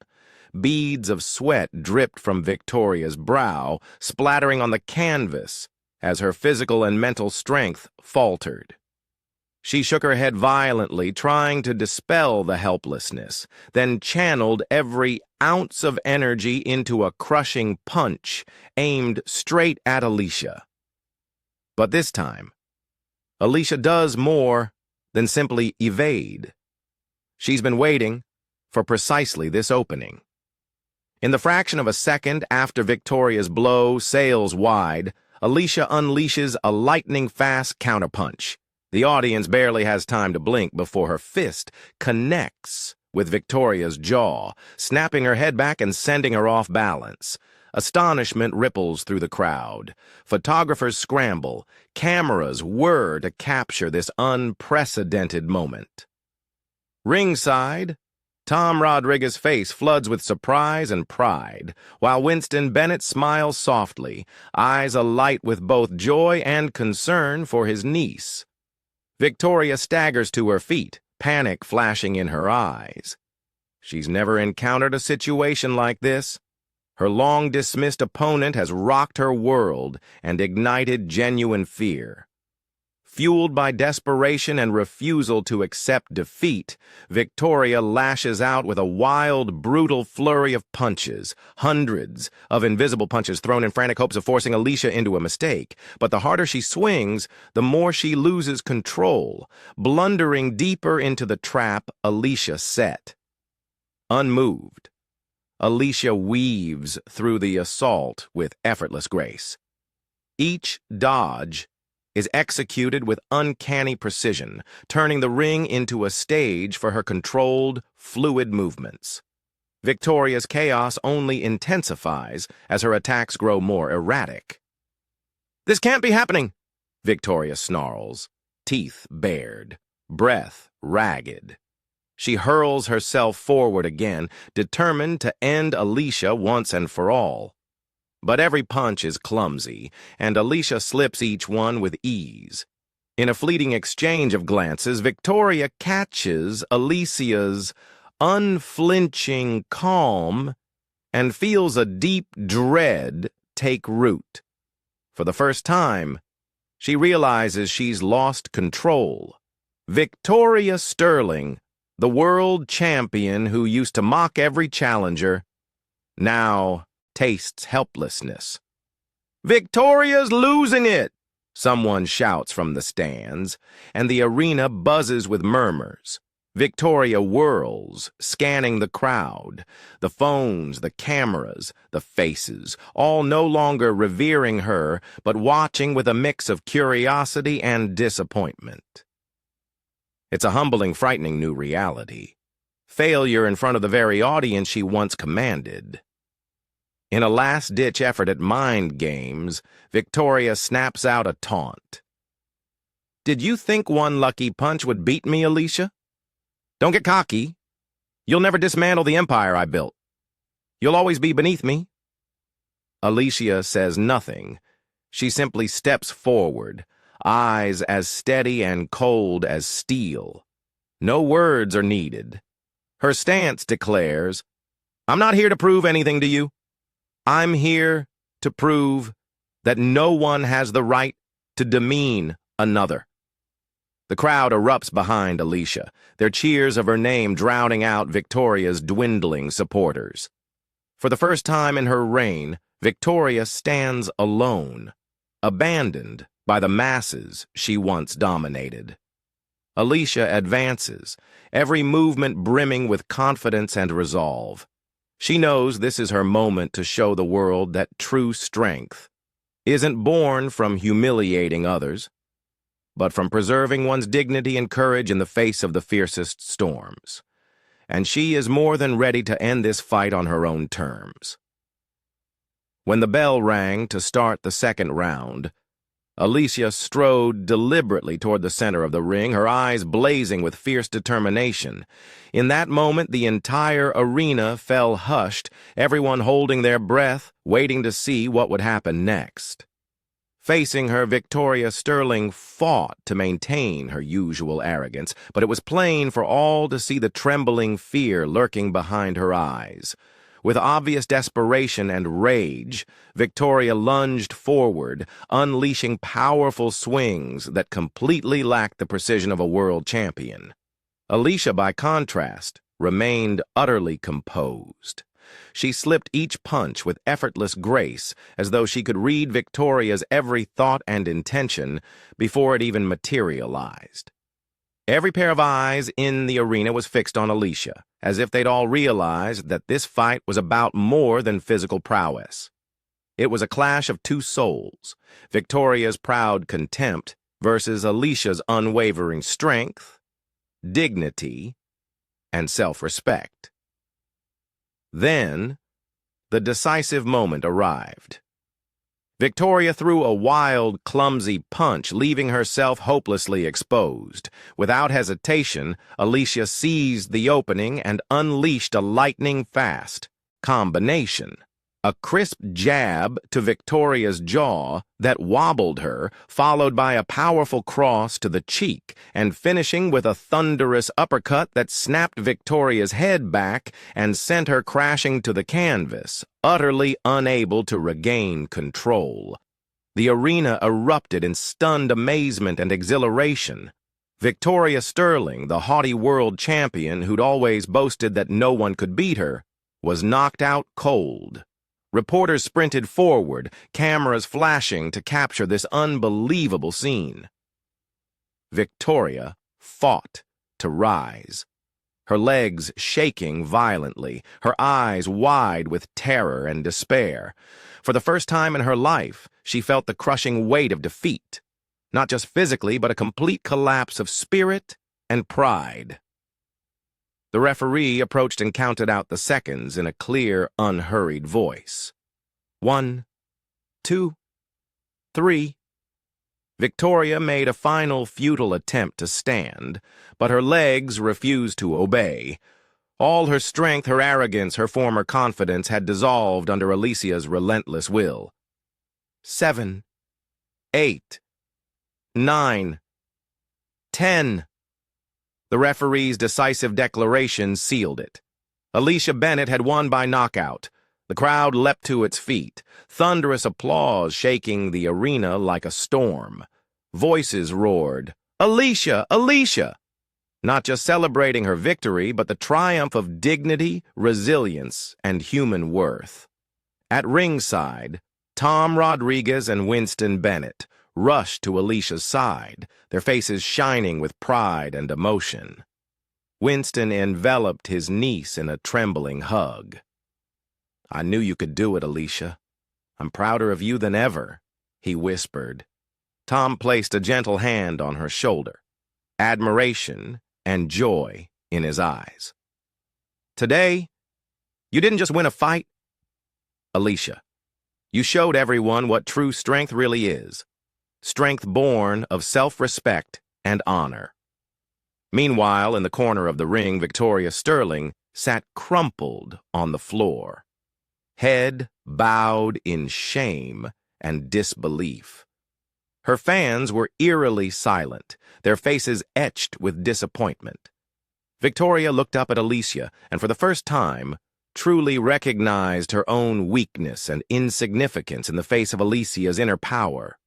Beads of sweat dripped from Victoria's brow, splattering on the canvas as her physical and mental strength faltered. She shook her head violently, trying to dispel the helplessness, then channeled every ounce of energy into a crushing punch aimed straight at Alicia. But this time, Alicia does more than simply evade. She's been waiting for precisely this opening. In the fraction of a second after Victoria's blow sails wide, Alicia unleashes a lightning-fast counterpunch. The audience barely has time to blink before her fist connects with Victoria's jaw, snapping her head back and sending her off balance. Astonishment ripples through the crowd. Photographers scramble. Cameras whir to capture this unprecedented moment. Ringside, Tom Rodriguez's face floods with surprise and pride, while Winston Bennett smiles softly, eyes alight with both joy and concern for his niece. Victoria staggers to her feet, panic flashing in her eyes. She's never encountered a situation like this. Her long-dismissed opponent has rocked her world and ignited genuine fear. Fueled by desperation and refusal to accept defeat, Victoria lashes out with a wild, brutal flurry of punches, hundreds of invisible punches thrown in frantic hopes of forcing Alicia into a mistake. But the harder she swings, the more she loses control, blundering deeper into the trap Alicia set. Unmoved, Alicia weaves through the assault with effortless grace. Each dodge is executed with uncanny precision, turning the ring into a stage for her controlled, fluid movements. Victoria's chaos only intensifies as her attacks grow more erratic. "This can't be happening," Victoria snarls, teeth bared, breath ragged. She hurls herself forward again, determined to end Alicia once and for all. But every punch is clumsy, and Alicia slips each one with ease. In a fleeting exchange of glances, Victoria catches Alicia's unflinching calm and feels a deep dread take root. For the first time, she realizes she's lost control. Victoria Sterling, the world champion who used to mock every challenger, now tastes helplessness. "Victoria's losing it!" someone shouts from the stands, and the arena buzzes with murmurs. Victoria whirls, scanning the crowd, the phones, the cameras, the faces, all no longer revering her, but watching with a mix of curiosity and disappointment. It's a humbling, frightening new reality. Failure in front of the very audience she once commanded. In a last-ditch effort at mind games, Victoria snaps out a taunt. "Did you think one lucky punch would beat me, Alicia? Don't get cocky. You'll never dismantle the empire I built. You'll always be beneath me." Alicia says nothing. She simply steps forward, eyes as steady and cold as steel. No words are needed. Her stance declares, "I'm not here to prove anything to you. I'm here to prove that no one has the right to demean another." The crowd erupts behind Alicia, their cheers of her name drowning out Victoria's dwindling supporters. For the first time in her reign, Victoria stands alone, abandoned by the masses she once dominated. Alicia advances, every movement brimming with confidence and resolve. She knows this is her moment to show the world that true strength isn't born from humiliating others, but from preserving one's dignity and courage in the face of the fiercest storms. and she is more than ready to end this fight on her own terms. When the bell rang to start the second round, Alicia strode deliberately toward the center of the ring, her eyes blazing with fierce determination. In that moment, the entire arena fell hushed, everyone holding their breath, waiting to see what would happen next. Facing her, Victoria Sterling fought to maintain her usual arrogance, but it was plain for all to see the trembling fear lurking behind her eyes. With obvious desperation and rage, Victoria lunged forward, unleashing powerful swings that completely lacked the precision of a world champion. Alicia, by contrast, remained utterly composed. She slipped each punch with effortless grace, as though she could read Victoria's every thought and intention before it even materialized. Every pair of eyes in the arena was fixed on Alicia, as if they'd all realized that this fight was about more than physical prowess. It was a clash of two souls, Victoria's proud contempt versus Alicia's unwavering strength, dignity, and self-respect. Then, the decisive moment arrived. Victoria threw a wild, clumsy punch, leaving herself hopelessly exposed. Without hesitation, Alicia seized the opening and unleashed a lightning-fast combination. A crisp jab to Victoria's jaw that wobbled her, followed by a powerful cross to the cheek, and finishing with a thunderous uppercut that snapped Victoria's head back and sent her crashing to the canvas, utterly unable to regain control. The arena erupted in stunned amazement and exhilaration. Victoria Sterling, the haughty world champion who'd always boasted that no one could beat her, was knocked out cold. Reporters sprinted forward, cameras flashing to capture this unbelievable scene. Victoria fought to rise, her legs shaking violently, her eyes wide with terror and despair. For the first time in her life, she felt the crushing weight of defeat, not just physically, but a complete collapse of spirit and pride. The referee approached and counted out the seconds in a clear, unhurried voice. 1, 2, 3. Victoria made a final futile attempt to stand, but her legs refused to obey. All her strength, her arrogance, her former confidence had dissolved under Alicia's relentless will. 7, 8, 9, 10. The referee's decisive declaration sealed it. Alicia Bennett had won by knockout. The crowd leapt to its feet, thunderous applause shaking the arena like a storm. Voices roared, "Alicia! Alicia!" Not just celebrating her victory, but the triumph of dignity, resilience, and human worth. At ringside, Tom Rodriguez and Winston Bennett rushed to Alicia's side, their faces shining with pride and emotion. Winston enveloped his niece in a trembling hug. "I knew you could do it, Alicia. I'm prouder of you than ever," he whispered. Tom placed a gentle hand on her shoulder, admiration and joy in his eyes. "Today, you didn't just win a fight, Alicia. You showed everyone what true strength really is. Strength born of self-respect and honor." Meanwhile, in the corner of the ring, Victoria Sterling sat crumpled on the floor, head bowed in shame and disbelief. Her fans were eerily silent, their faces etched with disappointment. Victoria looked up at Alicia and, for the first time, truly recognized her own weakness and insignificance in the face of Alicia's inner power.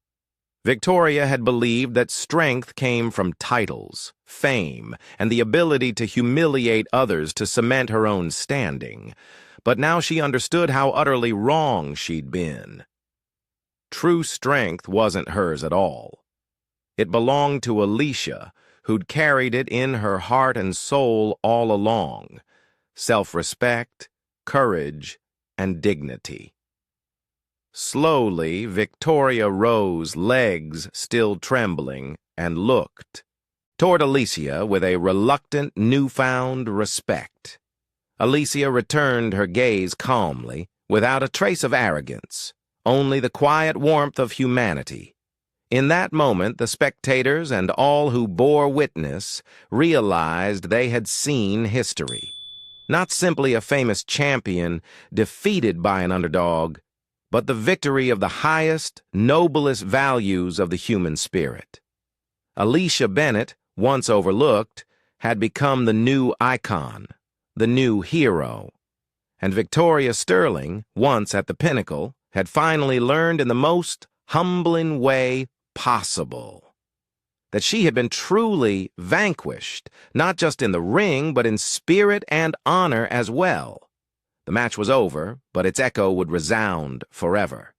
Victoria had believed that strength came from titles, fame, and the ability to humiliate others to cement her own standing. But now she understood how utterly wrong she'd been. True strength wasn't hers at all. It belonged to Alicia, who'd carried it in her heart and soul all along: self-respect, courage, and dignity. Slowly, Victoria rose, legs still trembling, and looked toward Alicia with a reluctant, newfound respect. Alicia returned her gaze calmly, without a trace of arrogance, only the quiet warmth of humanity. In that moment, the spectators and all who bore witness realized they had seen history. Not simply a famous champion defeated by an underdog, but the victory of the highest, noblest values of the human spirit. Alicia Bennett, once overlooked, had become the new icon, the new hero. And Victoria Sterling, once at the pinnacle, had finally learned in the most humbling way possible that she had been truly vanquished, not just in the ring, but in spirit and honor as well. The match was over, but its echo would resound forever.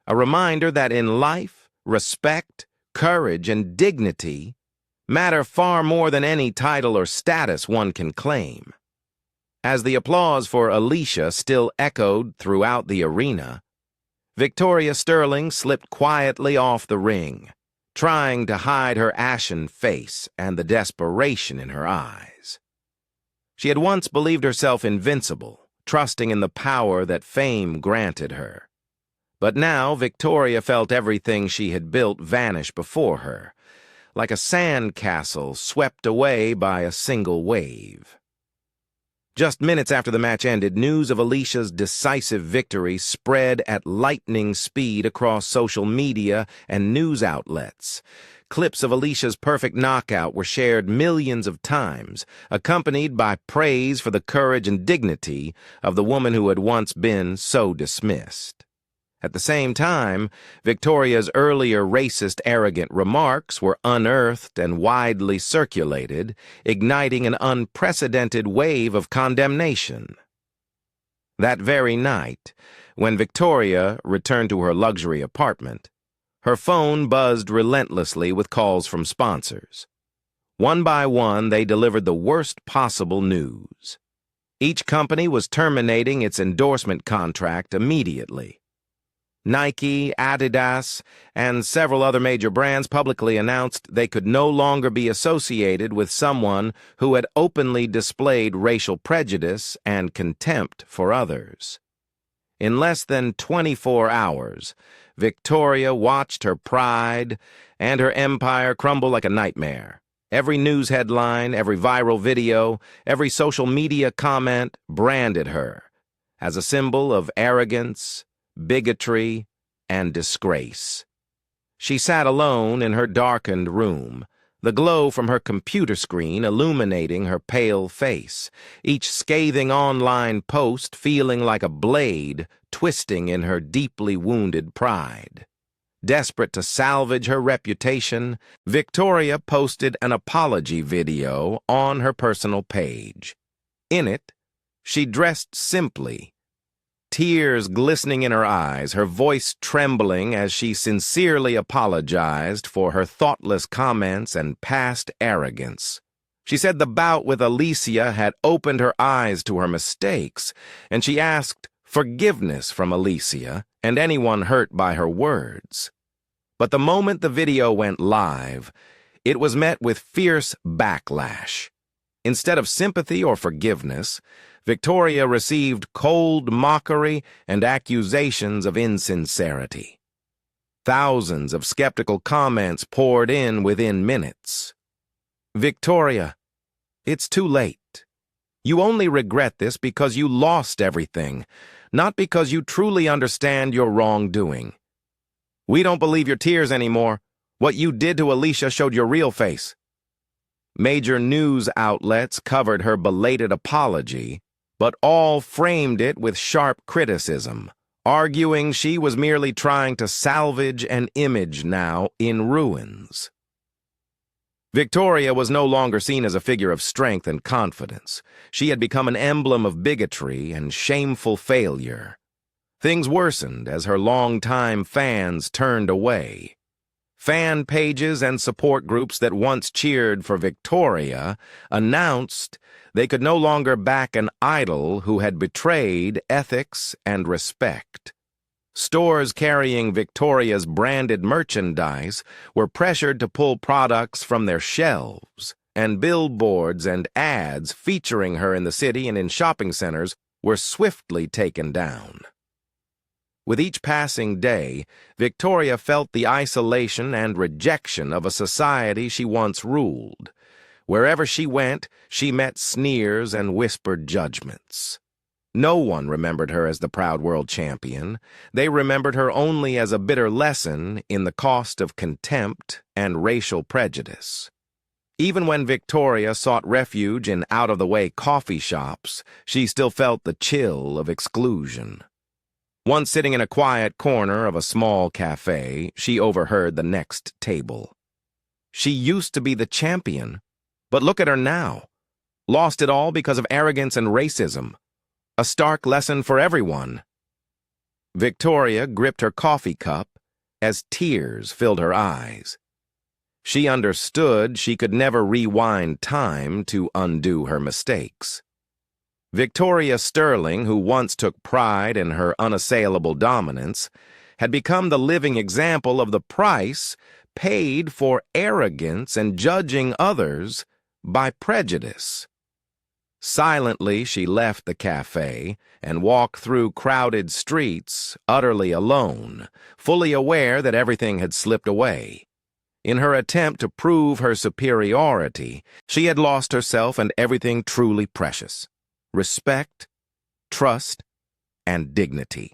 A reminder that in life, respect, courage, and dignity matter far more than any title or status one can claim. As the applause for Alicia still echoed throughout the arena, Victoria Sterling slipped quietly off the ring, trying to hide her ashen face and the desperation in her eyes. She had once believed herself invincible, trusting in the power that fame granted her. But now Victoria felt everything she had built vanish before her, like a sand castle swept away by a single wave. Just minutes after the match ended, news of Alicia's decisive victory spread at lightning speed across social media and news outlets. Clips of Alicia's perfect knockout were shared millions of times, accompanied by praise for the courage and dignity of the woman who had once been so dismissed. At the same time, Victoria's earlier racist, arrogant remarks were unearthed and widely circulated, igniting an unprecedented wave of condemnation. That very night, when Victoria returned to her luxury apartment, her phone buzzed relentlessly with calls from sponsors. One by one, they delivered the worst possible news. Each company was terminating its endorsement contract immediately. Nike, Adidas, and several other major brands publicly announced they could no longer be associated with someone who had openly displayed racial prejudice and contempt for others. In less than 24 hours, Victoria watched her pride and her empire crumble like a nightmare. Every news headline, every viral video, every social media comment branded her as a symbol of arrogance, bigotry, and disgrace. She sat alone in her darkened room, the glow from her computer screen illuminating her pale face, each scathing online post feeling like a blade twisting in her deeply wounded pride. Desperate to salvage her reputation, Victoria posted an apology video on her personal page. In it, she dressed simply, tears glistening in her eyes, her voice trembling as she sincerely apologized for her thoughtless comments and past arrogance. She said the bout with Alicia had opened her eyes to her mistakes, and she asked forgiveness from Alicia and anyone hurt by her words. But the moment the video went live, it was met with fierce backlash. Instead of sympathy or forgiveness, Victoria received cold mockery and accusations of insincerity. Thousands of skeptical comments poured in within minutes. Victoria, it's too late. You only regret this because you lost everything, not because you truly understand your wrongdoing. We don't believe your tears anymore. What you did to Alicia showed your real face. Major news outlets covered her belated apology, but all framed it with sharp criticism, arguing she was merely trying to salvage an image now in ruins. Victoria was no longer seen as a figure of strength and confidence. She had become an emblem of bigotry and shameful failure. Things worsened as her longtime fans turned away. Fan pages and support groups that once cheered for Victoria announced they could no longer back an idol who had betrayed ethics and respect. Stores carrying Victoria's branded merchandise were pressured to pull products from their shelves, and billboards and ads featuring her in the city and in shopping centers were swiftly taken down. With each passing day, Victoria felt the isolation and rejection of a society she once ruled. Wherever she went, she met sneers and whispered judgments. No one remembered her as the proud world champion. They remembered her only as a bitter lesson in the cost of contempt and racial prejudice. Even when Victoria sought refuge in out-of-the-way coffee shops, she still felt the chill of exclusion. Once sitting in a quiet corner of a small cafe, she overheard the next table. She used to be the champion, but look at her now. Lost it all because of arrogance and racism. A stark lesson for everyone. Victoria gripped her coffee cup as tears filled her eyes. She understood she could never rewind time to undo her mistakes. Victoria Sterling, who once took pride in her unassailable dominance, had become the living example of the price paid for arrogance and judging others by prejudice. Silently, she left the cafe and walked through crowded streets, utterly alone, fully aware that everything had slipped away. In her attempt to prove her superiority, she had lost herself and everything truly precious: respect, trust, and dignity.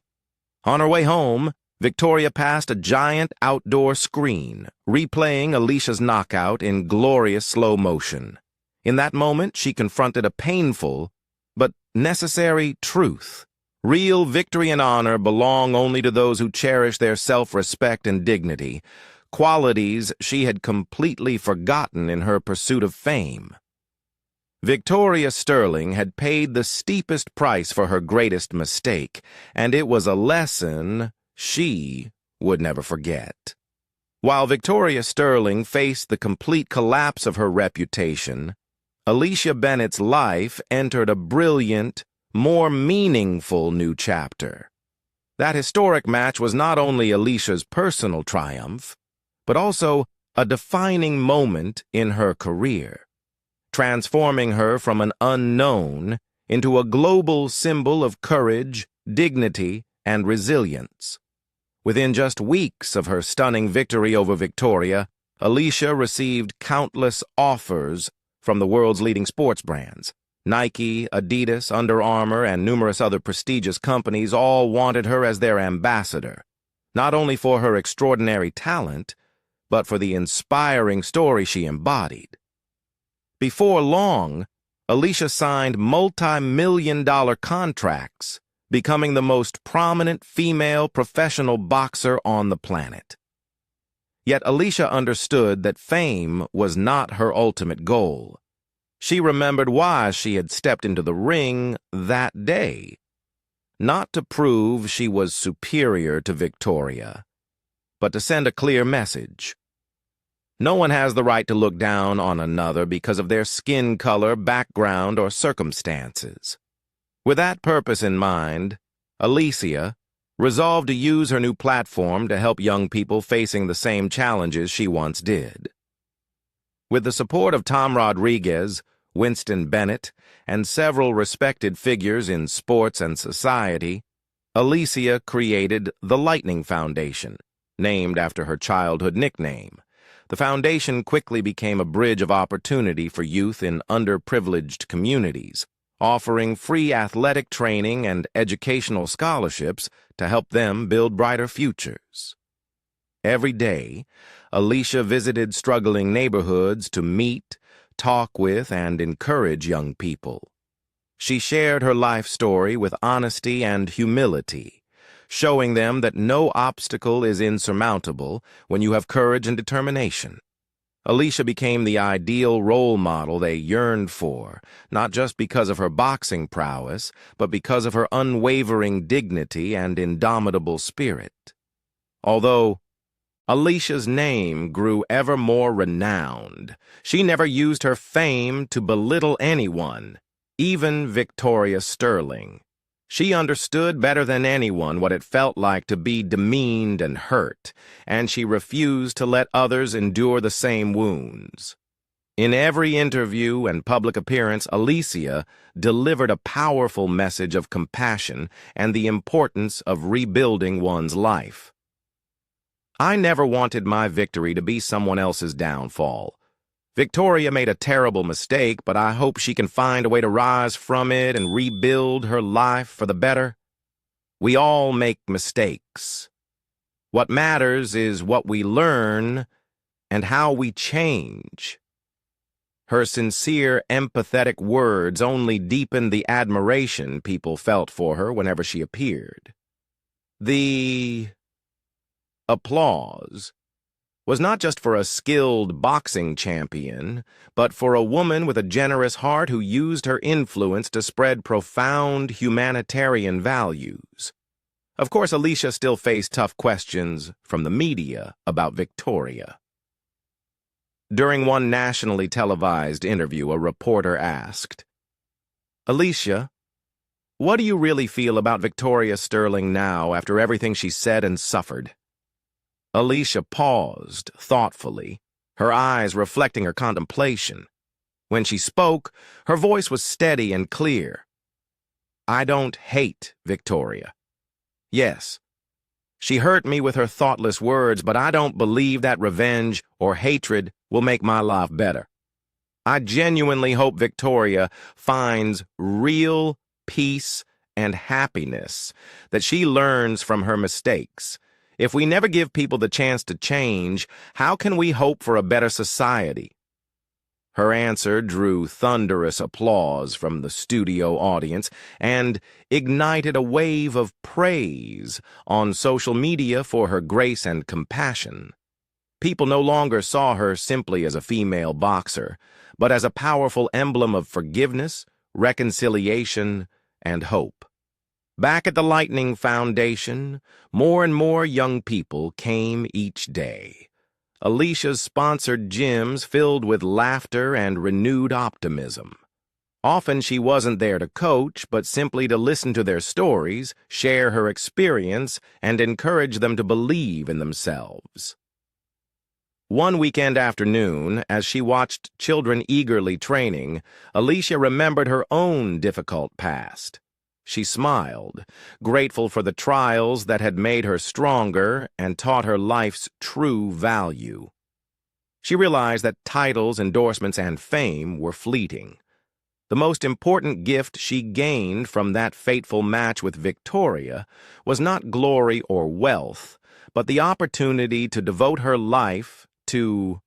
On her way home, Victoria passed a giant outdoor screen, replaying Alicia's knockout in glorious slow motion. In that moment, she confronted a painful but necessary truth. Real victory and honor belong only to those who cherish their self-respect and dignity, qualities she had completely forgotten in her pursuit of fame. Victoria Sterling had paid the steepest price for her greatest mistake, and it was a lesson she would never forget. While Victoria Sterling faced the complete collapse of her reputation, Alicia Bennett's life entered a brilliant, more meaningful new chapter. That historic match was not only Alicia's personal triumph, but also a defining moment in her career, transforming her from an unknown into a global symbol of courage, dignity, and resilience. Within just weeks of her stunning victory over Victoria, Alicia received countless offers from the world's leading sports brands. Nike, Adidas, Under Armour, and numerous other prestigious companies all wanted her as their ambassador, not only for her extraordinary talent, but for the inspiring story she embodied. Before long, Alicia signed multi-million-dollar contracts, becoming the most prominent female professional boxer on the planet. Yet Alicia understood that fame was not her ultimate goal. She remembered why she had stepped into the ring that day. Not to prove she was superior to Victoria, but to send a clear message. No one has the right to look down on another because of their skin color, background, or circumstances. With that purpose in mind, Alicia resolved to use her new platform to help young people facing the same challenges she once did. With the support of Tom Rodriguez, Winston Bennett, and several respected figures in sports and society, Alicia created the Lightning Foundation, named after her childhood nickname. The foundation quickly became a bridge of opportunity for youth in underprivileged communities, offering free athletic training and educational scholarships to help them build brighter futures. Every day, Alicia visited struggling neighborhoods to meet, talk with, and encourage young people. She shared her life story with honesty and humility, showing them that no obstacle is insurmountable when you have courage and determination. Alicia became the ideal role model they yearned for, not just because of her boxing prowess, but because of her unwavering dignity and indomitable spirit. Although Alicia's name grew ever more renowned, she never used her fame to belittle anyone, even Victoria Sterling. She understood better than anyone what it felt like to be demeaned and hurt, and she refused to let others endure the same wounds. In every interview and public appearance, Alicia delivered a powerful message of compassion and the importance of rebuilding one's life. I never wanted my victory to be someone else's downfall. Victoria made a terrible mistake, but I hope she can find a way to rise from it and rebuild her life for the better. We all make mistakes. What matters is what we learn and how we change. Her sincere, empathetic words only deepened the admiration people felt for her whenever she appeared. The applause was not just for a skilled boxing champion, but for a woman with a generous heart who used her influence to spread profound humanitarian values. Of course, Alicia still faced tough questions from the media about Victoria. During one nationally televised interview, a reporter asked, "Alicia, what do you really feel about Victoria Sterling now after everything she said and suffered?" Alicia paused thoughtfully, her eyes reflecting her contemplation. When she spoke, her voice was steady and clear. "I don't hate Victoria. Yes, she hurt me with her thoughtless words, but I don't believe that revenge or hatred will make my life better. I genuinely hope Victoria finds real peace and happiness, that she learns from her mistakes. If we never give people the chance to change, how can we hope for a better society?" Her answer drew thunderous applause from the studio audience and ignited a wave of praise on social media for her grace and compassion. People no longer saw her simply as a female boxer, but as a powerful emblem of forgiveness, reconciliation, and hope. Back at the Lightning Foundation, more and more young people came each day. Alicia's sponsored gyms filled with laughter and renewed optimism. Often she wasn't there to coach, but simply to listen to their stories, share her experience, and encourage them to believe in themselves. One weekend afternoon, as she watched children eagerly training, Alicia remembered her own difficult past. She smiled, grateful for the trials that had made her stronger and taught her life's true value. She realized that titles, endorsements, and fame were fleeting. The most important gift she gained from that fateful match with Victoria was not glory or wealth, but the opportunity to devote her life to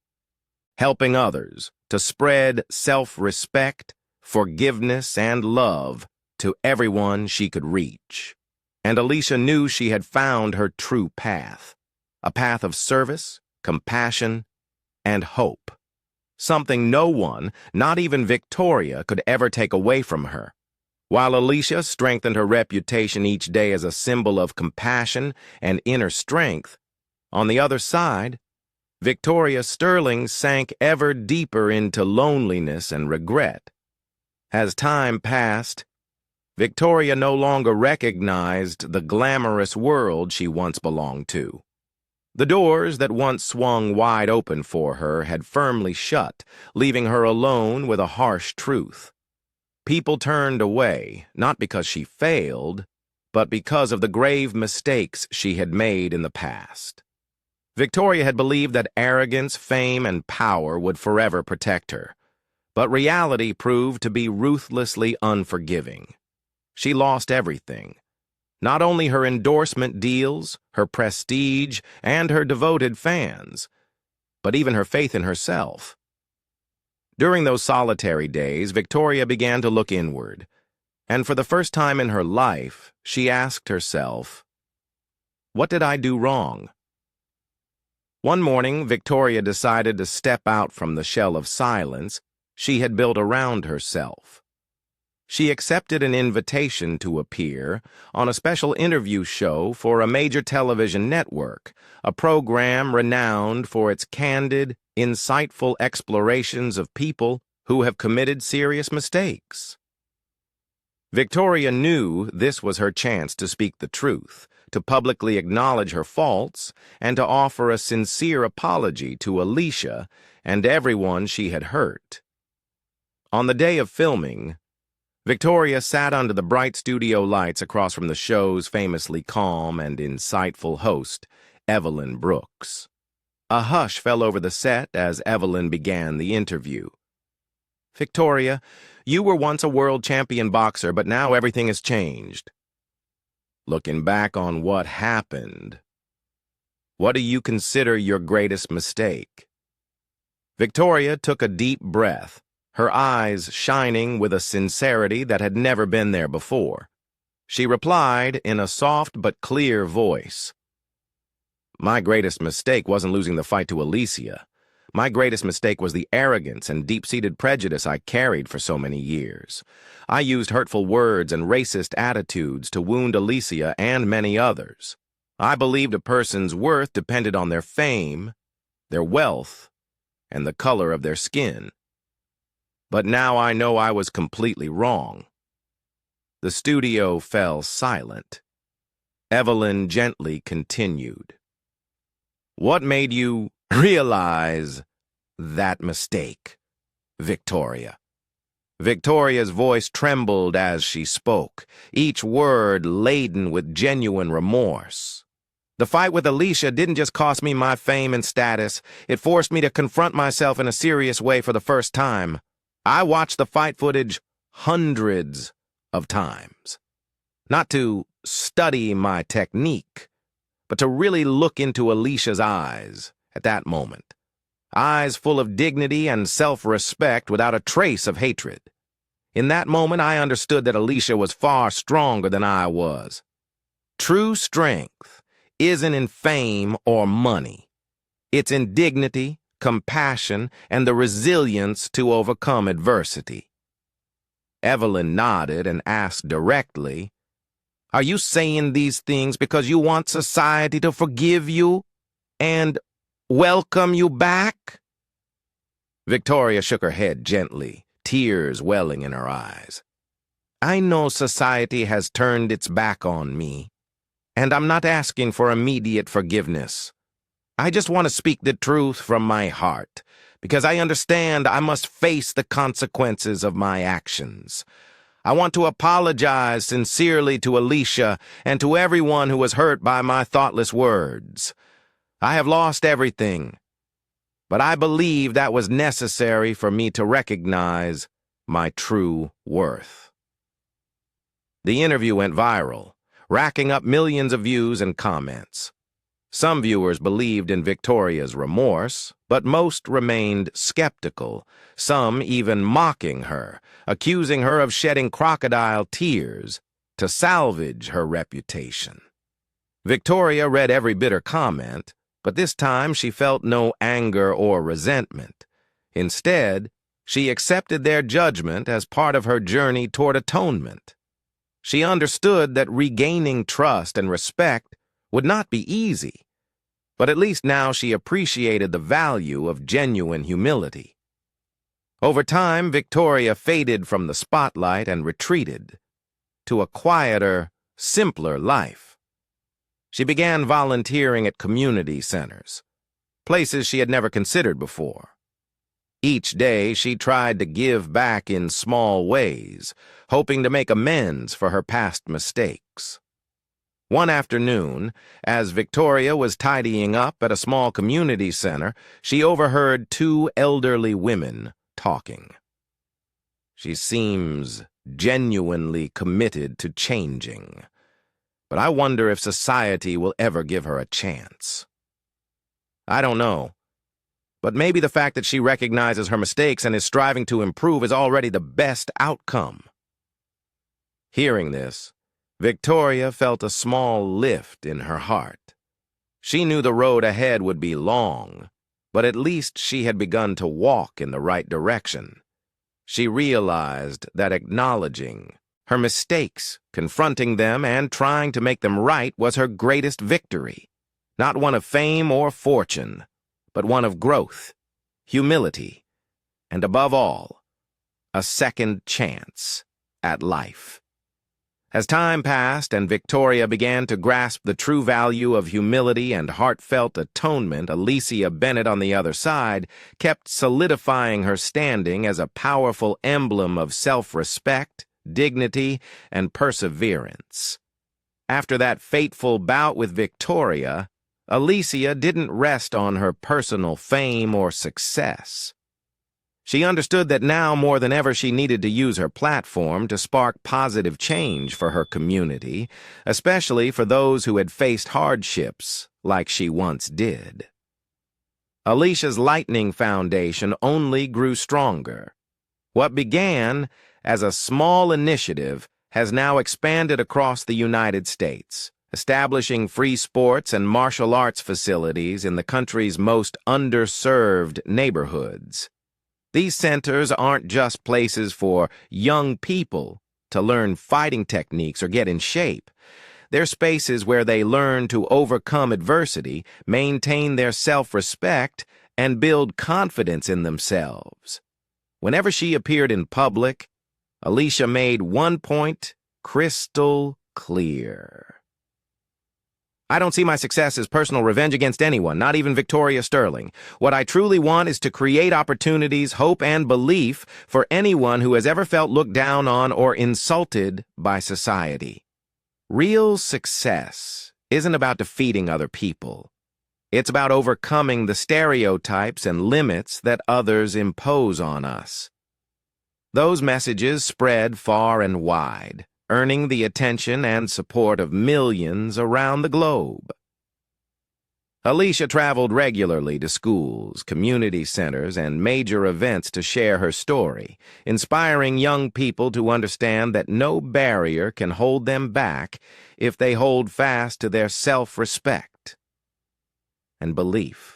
helping others, to spread self-respect, forgiveness, and love to everyone she could reach. And Alicia knew she had found her true path, a path of service, compassion, and hope. Something no one, not even Victoria, could ever take away from her. While Alicia strengthened her reputation each day as a symbol of compassion and inner strength, on the other side, Victoria Sterling sank ever deeper into loneliness and regret. As time passed, Victoria no longer recognized the glamorous world she once belonged to. The doors that once swung wide open for her had firmly shut, leaving her alone with a harsh truth. People turned away, not because she failed, but because of the grave mistakes she had made in the past. Victoria had believed that arrogance, fame, and power would forever protect her, but reality proved to be ruthlessly unforgiving. She lost everything. Not only her endorsement deals, her prestige, and her devoted fans, but even her faith in herself. During those solitary days, Victoria began to look inward, and for the first time in her life, she asked herself, "What did I do wrong?" One morning, Victoria decided to step out from the shell of silence she had built around herself. She accepted an invitation to appear on a special interview show for a major television network, a program renowned for its candid, insightful explorations of people who have committed serious mistakes. Victoria knew this was her chance to speak the truth, to publicly acknowledge her faults, and to offer a sincere apology to Alicia and everyone she had hurt. On the day of filming, Victoria sat under the bright studio lights across from the show's famously calm and insightful host, Evelyn Brooks. A hush fell over the set as Evelyn began the interview. "Victoria, you were once a world champion boxer, but now everything has changed. Looking back on what happened, what do you consider your greatest mistake?" Victoria took a deep breath, her eyes shining with a sincerity that had never been there before. She replied in a soft but clear voice, "My greatest mistake wasn't losing the fight to Alicia. My greatest mistake was the arrogance and deep-seated prejudice I carried for so many years. I used hurtful words and racist attitudes to wound Alicia and many others. I believed a person's worth depended on their fame, their wealth, and the color of their skin. But now I know I was completely wrong." The studio fell silent. Evelyn gently continued, "What made you realize that mistake, Victoria?" Victoria's voice trembled as she spoke, each word laden with genuine remorse. "The fight with Alicia didn't just cost me my fame and status, it forced me to confront myself in a serious way for the first time. I watched the fight footage hundreds of times. Not to study my technique, but to really look into Alicia's eyes at that moment. Eyes full of dignity and self-respect without a trace of hatred. In that moment, I understood that Alicia was far stronger than I was. True strength isn't in fame or money. It's in dignity, compassion, and the resilience to overcome adversity." Evelyn nodded and asked directly, "Are you saying these things because you want society to forgive you and welcome you back?" Victoria shook her head gently, tears welling in her eyes. "I know society has turned its back on me, and I'm not asking for immediate forgiveness. I just want to speak the truth from my heart, because I understand I must face the consequences of my actions. I want to apologize sincerely to Alicia and to everyone who was hurt by my thoughtless words. I have lost everything, but I believe that was necessary for me to recognize my true worth." The interview went viral, racking up millions of views and comments. Some viewers believed in Victoria's remorse, but most remained skeptical, some even mocking her, accusing her of shedding crocodile tears to salvage her reputation. Victoria read every bitter comment, but this time she felt no anger or resentment. Instead, she accepted their judgment as part of her journey toward atonement. She understood that regaining trust and respect would not be easy, but at least now she appreciated the value of genuine humility. Over time, Victoria faded from the spotlight and retreated to a quieter, simpler life. She began volunteering at community centers, places she had never considered before. Each day, she tried to give back in small ways, hoping to make amends for her past mistakes. One afternoon, as Victoria was tidying up at a small community center, she overheard two elderly women talking. "She seems genuinely committed to changing, but I wonder if society will ever give her a chance. I don't know, but maybe the fact that she recognizes her mistakes and is striving to improve is already the best outcome." Hearing this, Victoria felt a small lift in her heart. She knew the road ahead would be long, but at least she had begun to walk in the right direction. She realized that acknowledging her mistakes, confronting them, and trying to make them right was her greatest victory. Not one of fame or fortune, but one of growth, humility, and above all, a second chance at life. As time passed and Victoria began to grasp the true value of humility and heartfelt atonement, Alicia Bennett, on the other side, kept solidifying her standing as a powerful emblem of self-respect, dignity, and perseverance. After that fateful bout with Victoria, Alicia didn't rest on her personal fame or success. She understood that now more than ever she needed to use her platform to spark positive change for her community, especially for those who had faced hardships like she once did. Alicia's Lightning Foundation only grew stronger. What began as a small initiative has now expanded across the United States, establishing free sports and martial arts facilities in the country's most underserved neighborhoods. These centers aren't just places for young people to learn fighting techniques or get in shape. They're spaces where they learn to overcome adversity, maintain their self-respect, and build confidence in themselves. Whenever she appeared in public, Alicia made one point crystal clear. I don't see my success as personal revenge against anyone, not even Victoria Sterling. What I truly want is to create opportunities, hope, and belief for anyone who has ever felt looked down on or insulted by society. Real success isn't about defeating other people. It's about overcoming the stereotypes and limits that others impose on us. Those messages spread far and wide, earning the attention and support of millions around the globe. Alicia traveled regularly to schools, community centers, and major events to share her story, inspiring young people to understand that no barrier can hold them back if they hold fast to their self-respect and belief.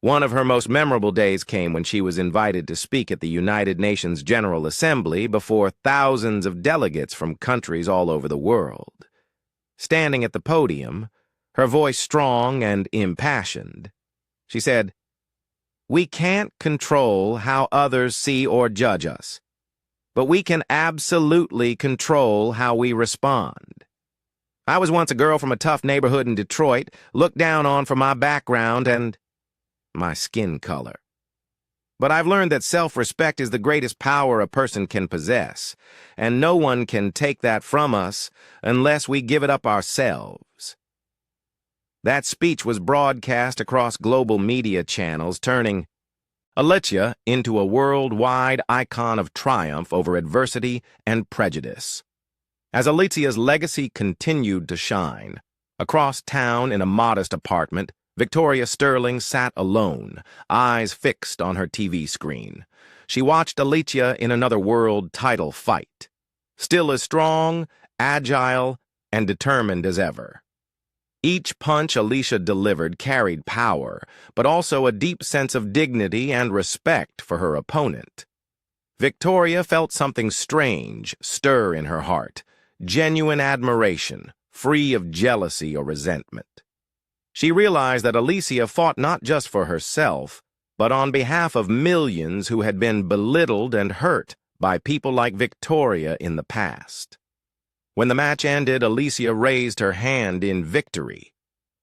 One of her most memorable days came when she was invited to speak at the United Nations General Assembly before thousands of delegates from countries all over the world. Standing at the podium, her voice strong and impassioned, she said, "We can't control how others see or judge us, but we can absolutely control how we respond. I was once a girl from a tough neighborhood in Detroit, looked down on for my background and my skin color. But I've learned that self-respect is the greatest power a person can possess, and no one can take that from us unless we give it up ourselves." That speech was broadcast across global media channels, turning Alicia into a worldwide icon of triumph over adversity and prejudice. As Alicia's legacy continued to shine, across town in a modest apartment, Victoria Sterling sat alone, eyes fixed on her TV screen. She watched Alicia in another world title fight, still as strong, agile, and determined as ever. Each punch Alicia delivered carried power, but also a deep sense of dignity and respect for her opponent. Victoria felt something strange stir in her heart, genuine admiration, free of jealousy or resentment. She realized that Alicia fought not just for herself, but on behalf of millions who had been belittled and hurt by people like Victoria in the past. When the match ended, Alicia raised her hand in victory,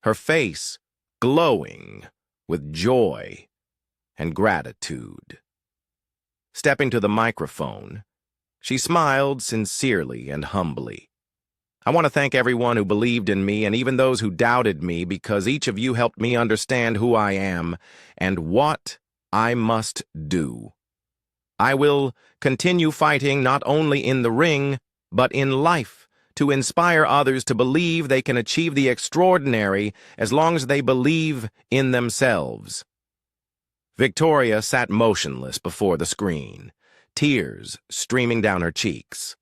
her face glowing with joy and gratitude. Stepping to the microphone, she smiled sincerely and humbly. "I want to thank everyone who believed in me and even those who doubted me, because each of you helped me understand who I am and what I must do. I will continue fighting not only in the ring, but in life, to inspire others to believe they can achieve the extraordinary as long as they believe in themselves." Victoria sat motionless before the screen, tears streaming down her cheeks.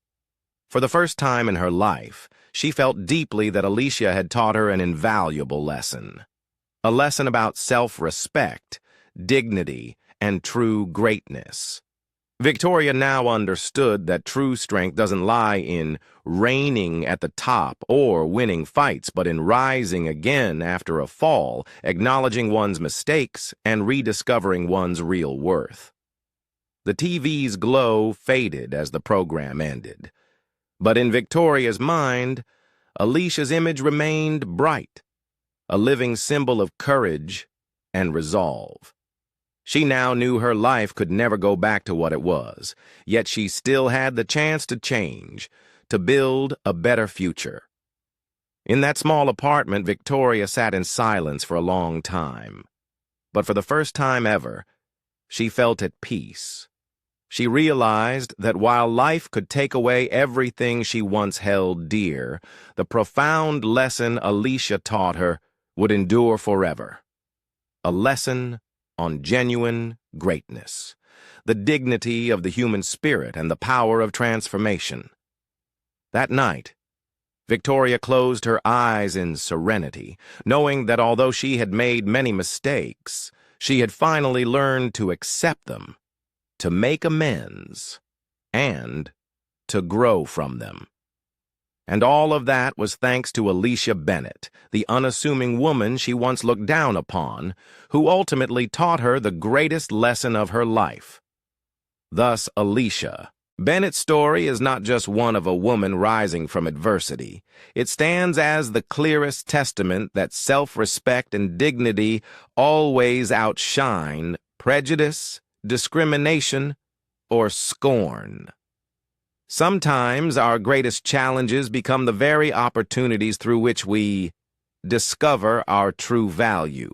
For the first time in her life, she felt deeply that Alicia had taught her an invaluable lesson. A lesson about self-respect, dignity, and true greatness. Victoria now understood that true strength doesn't lie in reigning at the top or winning fights, but in rising again after a fall, acknowledging one's mistakes, and rediscovering one's real worth. The TV's glow faded as the program ended. But in Victoria's mind, Alicia's image remained bright, a living symbol of courage and resolve. She now knew her life could never go back to what it was, yet she still had the chance to change, to build a better future. In that small apartment, Victoria sat in silence for a long time. But for the first time ever, she felt at peace. She realized that while life could take away everything she once held dear, the profound lesson Alicia taught her would endure forever. A lesson on genuine greatness, the dignity of the human spirit and the power of transformation. That night, Victoria closed her eyes in serenity, knowing that although she had made many mistakes, she had finally learned to accept them, to make amends, and to grow from them. And all of that was thanks to Alicia Bennett, the unassuming woman she once looked down upon, who ultimately taught her the greatest lesson of her life. Thus, Alicia Bennett's story is not just one of a woman rising from adversity. It stands as the clearest testament that self-respect and dignity always outshine prejudice, discrimination, or scorn. Sometimes our greatest challenges become the very opportunities through which we discover our true value.